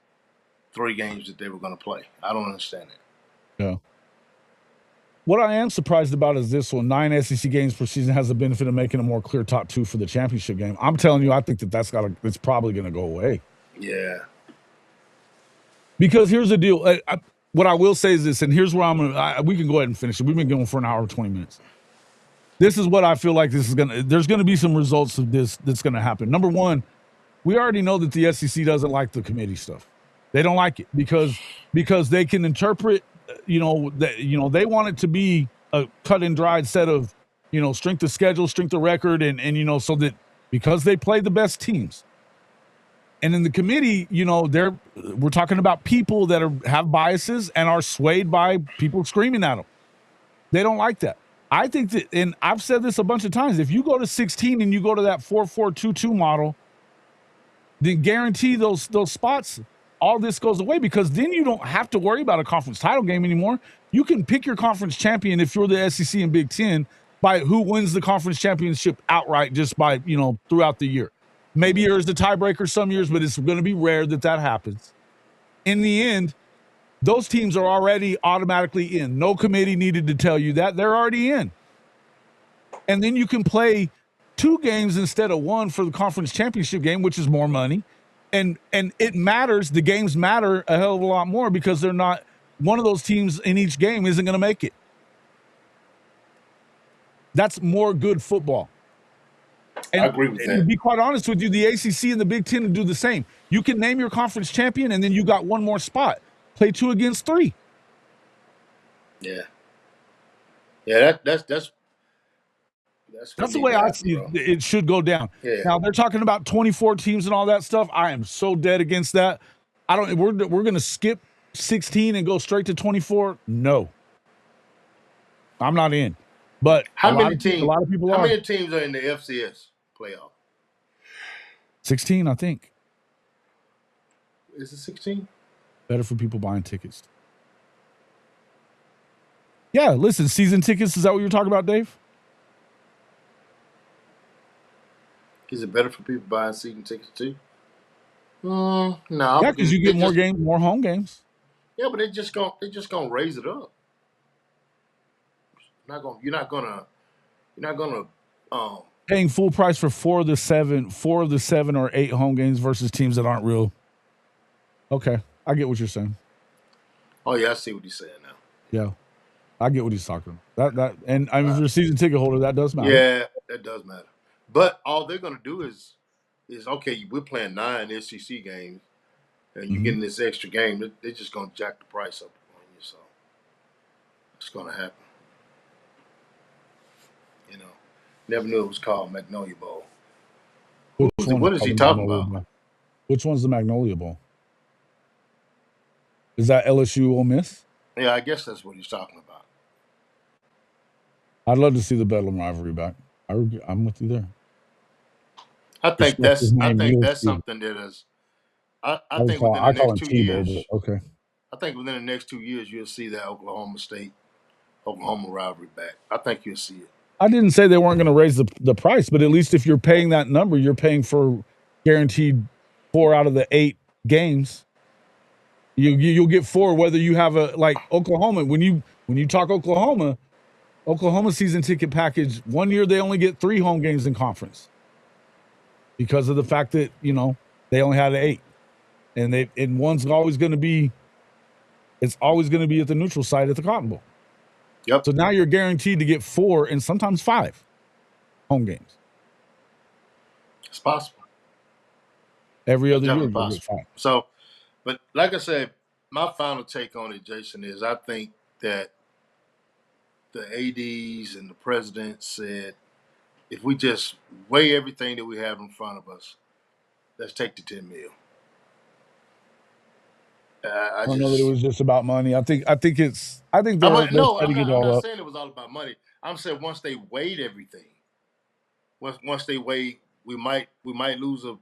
3 games that they were going to play. I don't understand that. Yeah. What I am surprised about is this one: 9 SEC games per season has the benefit of making a more clear top 2 for the championship game. I'm telling you, I think it's probably going to go away. Yeah. Because here's the deal. What I will say is this, and here's where we can go ahead and finish it. We've been going for an hour and 20 minutes. This is what I feel like there's going to be some results of this that's going to happen. Number one, we already know that the SEC doesn't like the committee stuff. They don't like it because they can interpret, they want it to be a cut and dried set of, strength of schedule, strength of record, and so that because they play the best teams. And in the committee, we're talking about people that have biases and are swayed by people screaming at them. They don't like that. I think that, and I've said this a bunch of times, if you go to 16 and you go to that 4-4-2-2 model, then guarantee those spots, all this goes away, because then you don't have to worry about a conference title game anymore. You can pick your conference champion if you're the SEC and Big Ten by who wins the conference championship outright, just by, throughout the year. Maybe there's the tiebreaker some years, but it's going to be rare that happens. In the end, those teams are already automatically in. No committee needed to tell you that. They're already in. And then you can play 2 games instead of 1 for the conference championship game, which is more money. And it matters. The games matter a hell of a lot more because they're not – one of those teams in each game isn't going to make it. That's more good football. And, I agree with that. And to be quite honest with you, the ACC and the Big Ten do the same. You can name your conference champion, and then you got 1 more spot. Play 2 against 3. Yeah. Yeah, that's That's the way I see it. It should go down. Yeah. Now they're talking about 24 teams and all that stuff. I am so dead against that. I don't. We're going to skip 16 and go straight to 24. No, I'm not in. But a lot of people how are. many teams are in the FCS playoff? 16, I think. Is it 16? Better for people buying tickets. Yeah, listen, season tickets. Is that what you're talking about, Dave? Is it better for people buying season tickets too? No. Yeah, because you get more games, more home games. Yeah, but they're just gonna raise it up. You're not gonna paying full price for four of the 7 or 8 home games versus teams that aren't real. Okay, I get what you're saying. Oh yeah, I see what he's saying now. Yeah, I get what he's talking about. And I mean, if you're a season ticket holder, that does matter. Yeah, that does matter. But all they're gonna do is okay. We're playing 9 SEC games, and you're getting this extra game. They're just gonna jack the price up on you. So it's gonna happen. You know, never knew it was called Magnolia Bowl. What is he talking about? Which one's the Magnolia Bowl? Is that LSU Ole Miss? Yeah, I guess that's what he's talking about. I'd love to see the Bedlam rivalry back. I'm with you there. I think that's something that is. I think within the next 2 years. Okay. I think within the next 2 years you'll see that Oklahoma rivalry back. I think you'll see it. I didn't say they weren't going to raise the price, but at least if you're paying that number, you're paying for guaranteed 4 out of the 8 games. You'll get 4 whether you have Oklahoma. When you talk Oklahoma season ticket package, 1 year they only get 3 home games in conference because of the fact that they only had 8, and one's always going to be. It's always going to be at the neutral site at the Cotton Bowl. Yep. So now you're guaranteed to get 4 and sometimes 5 home games. It's possible. Every other year, you get 5. So, but like I said, my final take on it, Jason, is I think that the ADs and the president said, if we just weigh everything that we have in front of us, let's take the $10 million. I don't know that it was just about money. I think they're setting it all up. I'm not saying it was all about money. I'm saying once they weighed everything, once they weighed, we might lose a.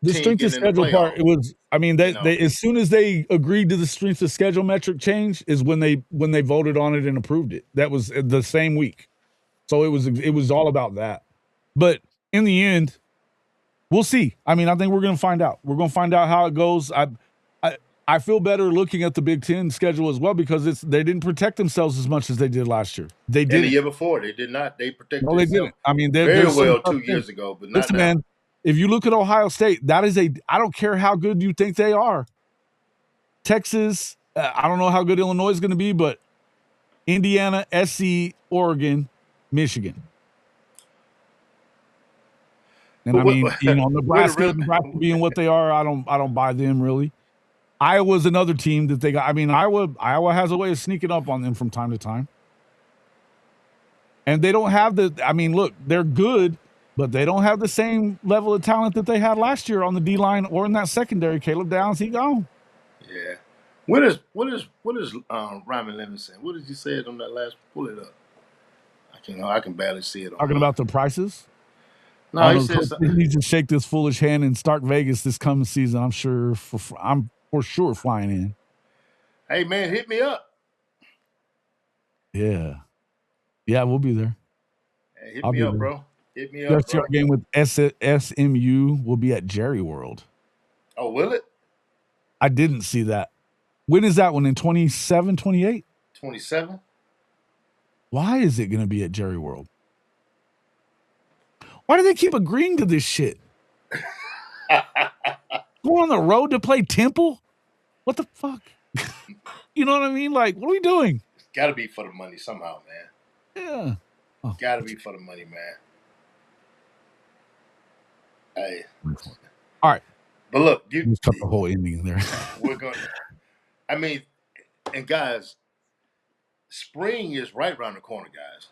The strength of schedule part. It was. I mean, they as soon as they agreed to the strength of schedule metric change is when they voted on it and approved it. That was the same week. So it was all about that. But in the end, we'll see. I mean, I think we're going to find out. We're going to find out how it goes. I feel better looking at the Big Ten schedule as well because they didn't protect themselves as much as they did last year. They did. And the year before, they did not. They protected themselves. They didn't. I mean, very well 2 years ago, but not listen, now. Man, if you look at Ohio State, that is I don't care how good you think they are. Texas, I don't know how good Illinois is going to be, but Indiana, SC, Oregon, Michigan. And Nebraska being what they are, I don't buy them really. Iowa's another team that they got. I mean, Iowa has a way of sneaking up on them from time to time. And they don't have look, they're good, but they don't have the same level of talent that they had last year on the D-line or in that secondary. Caleb Downs, he gone. Yeah. What is Ryman Levinson? What did you say on that last? Pull it up. I can barely see it. Talking about the prices? No, he says he needs to shake this foolish hand in Stark Vegas this coming season. I'm for sure flying in. Hey man, hit me up. Yeah, we'll be there. Hey, hit me up, bro. Hit me up. First year game with SMU will be at Jerry World. Oh, will it? I didn't see that. When is that one? In 27, 28? 27. Why is it going to be at Jerry World? Why do they keep agreeing to this shit? Go on the road to play Temple? What the fuck? You know what I mean? Like, what are we doing? It's got to be for the money somehow, man. Yeah. Oh. Got to be for the money, man. Hey. All right. But look, you cut the whole ending in there. We're going to. I mean, and guys, spring is right around the corner, guys.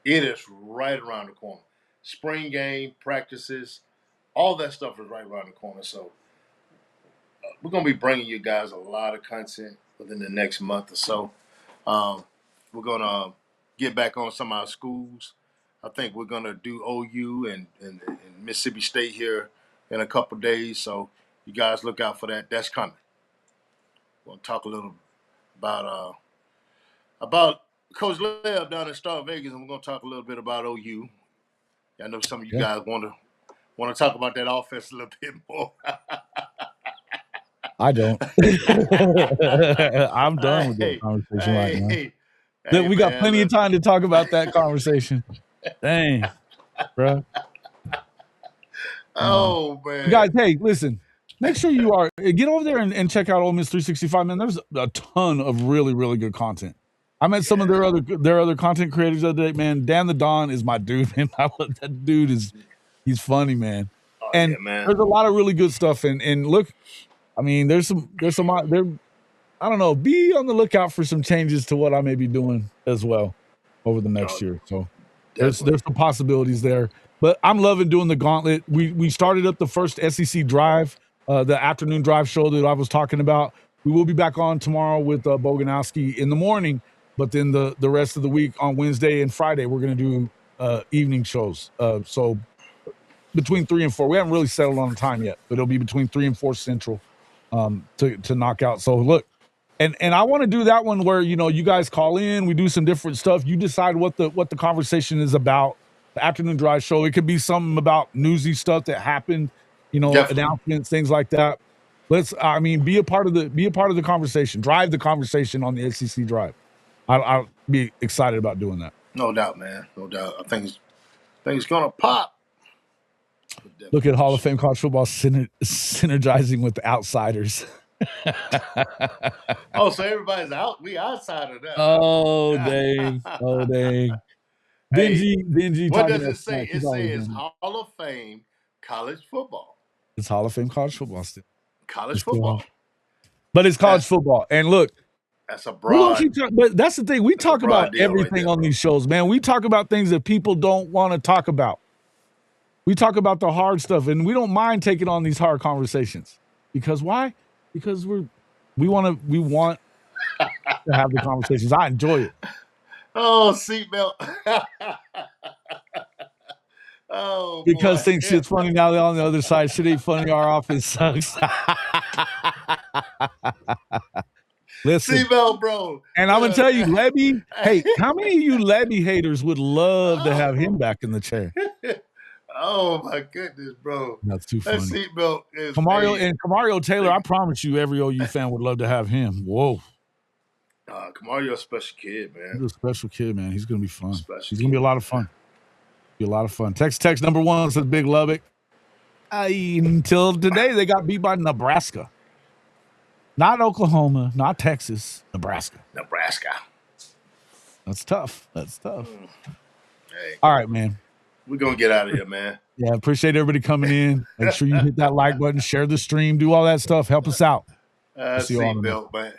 It is right around the corner. Spring game, practices, all that stuff is right around the corner. So we're going to be bringing you guys a lot of content within the next month or so. We're going to get back on some of our schools. I think we're going to do OU and Mississippi State here in a couple of days. So you guys look out for that. That's coming. We're going to talk a little about Coach Leb down in Star Vegas, and we're going to talk a little bit about OU. I know some of you guys want to talk about that offense a little bit more. I don't. I'm done with that conversation right now. We got plenty of time to talk about that conversation. Dang, bro. Oh, man. Guys, hey, listen. Make sure you get over there and check out Ole Miss 365, man. There's a ton of really, really good content. I met some of their other content creators the other day, man. Dan the Don is my dude, man. I love that dude. He's funny, man. Oh, and man. There's a lot of really good stuff. And look, I mean, there's some I don't know, be on the lookout for some changes to what I may be doing as well over the next year. So there's some possibilities there. But I'm loving doing the Gauntlet. We started up the first SEC drive, the afternoon drive show that I was talking about. We will be back on tomorrow with Boganowski in the morning, but then the rest of the week on Wednesday and Friday, we're going to do evening shows. So between 3 and 4. We haven't really settled on the time yet, but it'll be between 3 and 4 Central to knock out. So look, and I want to do that one where, you know, you guys call in, we do some different stuff. You decide what the conversation is about. The afternoon drive show, it could be something about newsy stuff that happened, you know, announcements, things like that. Be a part of the conversation, drive the conversation on the SEC drive. I'll be excited about doing that. No doubt, man. No doubt. I think it's gonna pop. Look at Hall of Fame college football synergizing with the outsiders. Oh, so everybody's out. We outside of that. Oh, dang. Oh, dang. Benji. What does it say? It says Hall of Fame college football. It's Hall of Fame college football still. College football. But it's college football. And look, that's a broad. But that's the thing. We talk about everything on these shows, man. We talk about things that people don't want to talk about. We talk about the hard stuff, and we don't mind taking on these hard conversations. Because why? Because we want to have the conversations. I enjoy it. Oh, seatbelt. Oh, because boy. Think shit's funny now. They're on the other side. Shit ain't funny. Our office sucks. Listen, seatbelt, bro. And I'm gonna tell you, Lebby. Hey, how many of you Lebby haters would love to have him back in the chair? Oh my goodness, bro. That's too funny. That seatbelt is Kamario Taylor. I promise you, every OU fan would love to have him. Whoa. Kamario's a special kid, man. He's a special kid, man. He's gonna be fun. He's gonna be a lot of fun. Be a lot of fun. Text number 1 says Big Lubbock. Until today, they got beat by Nebraska. Not Oklahoma, not Texas, Nebraska. That's tough. Hey. All right, man. We're going to get out of here, man. Yeah, appreciate everybody coming in. Make sure you hit that like button, share the stream, do all that stuff. Help us out. Seatbelt, man.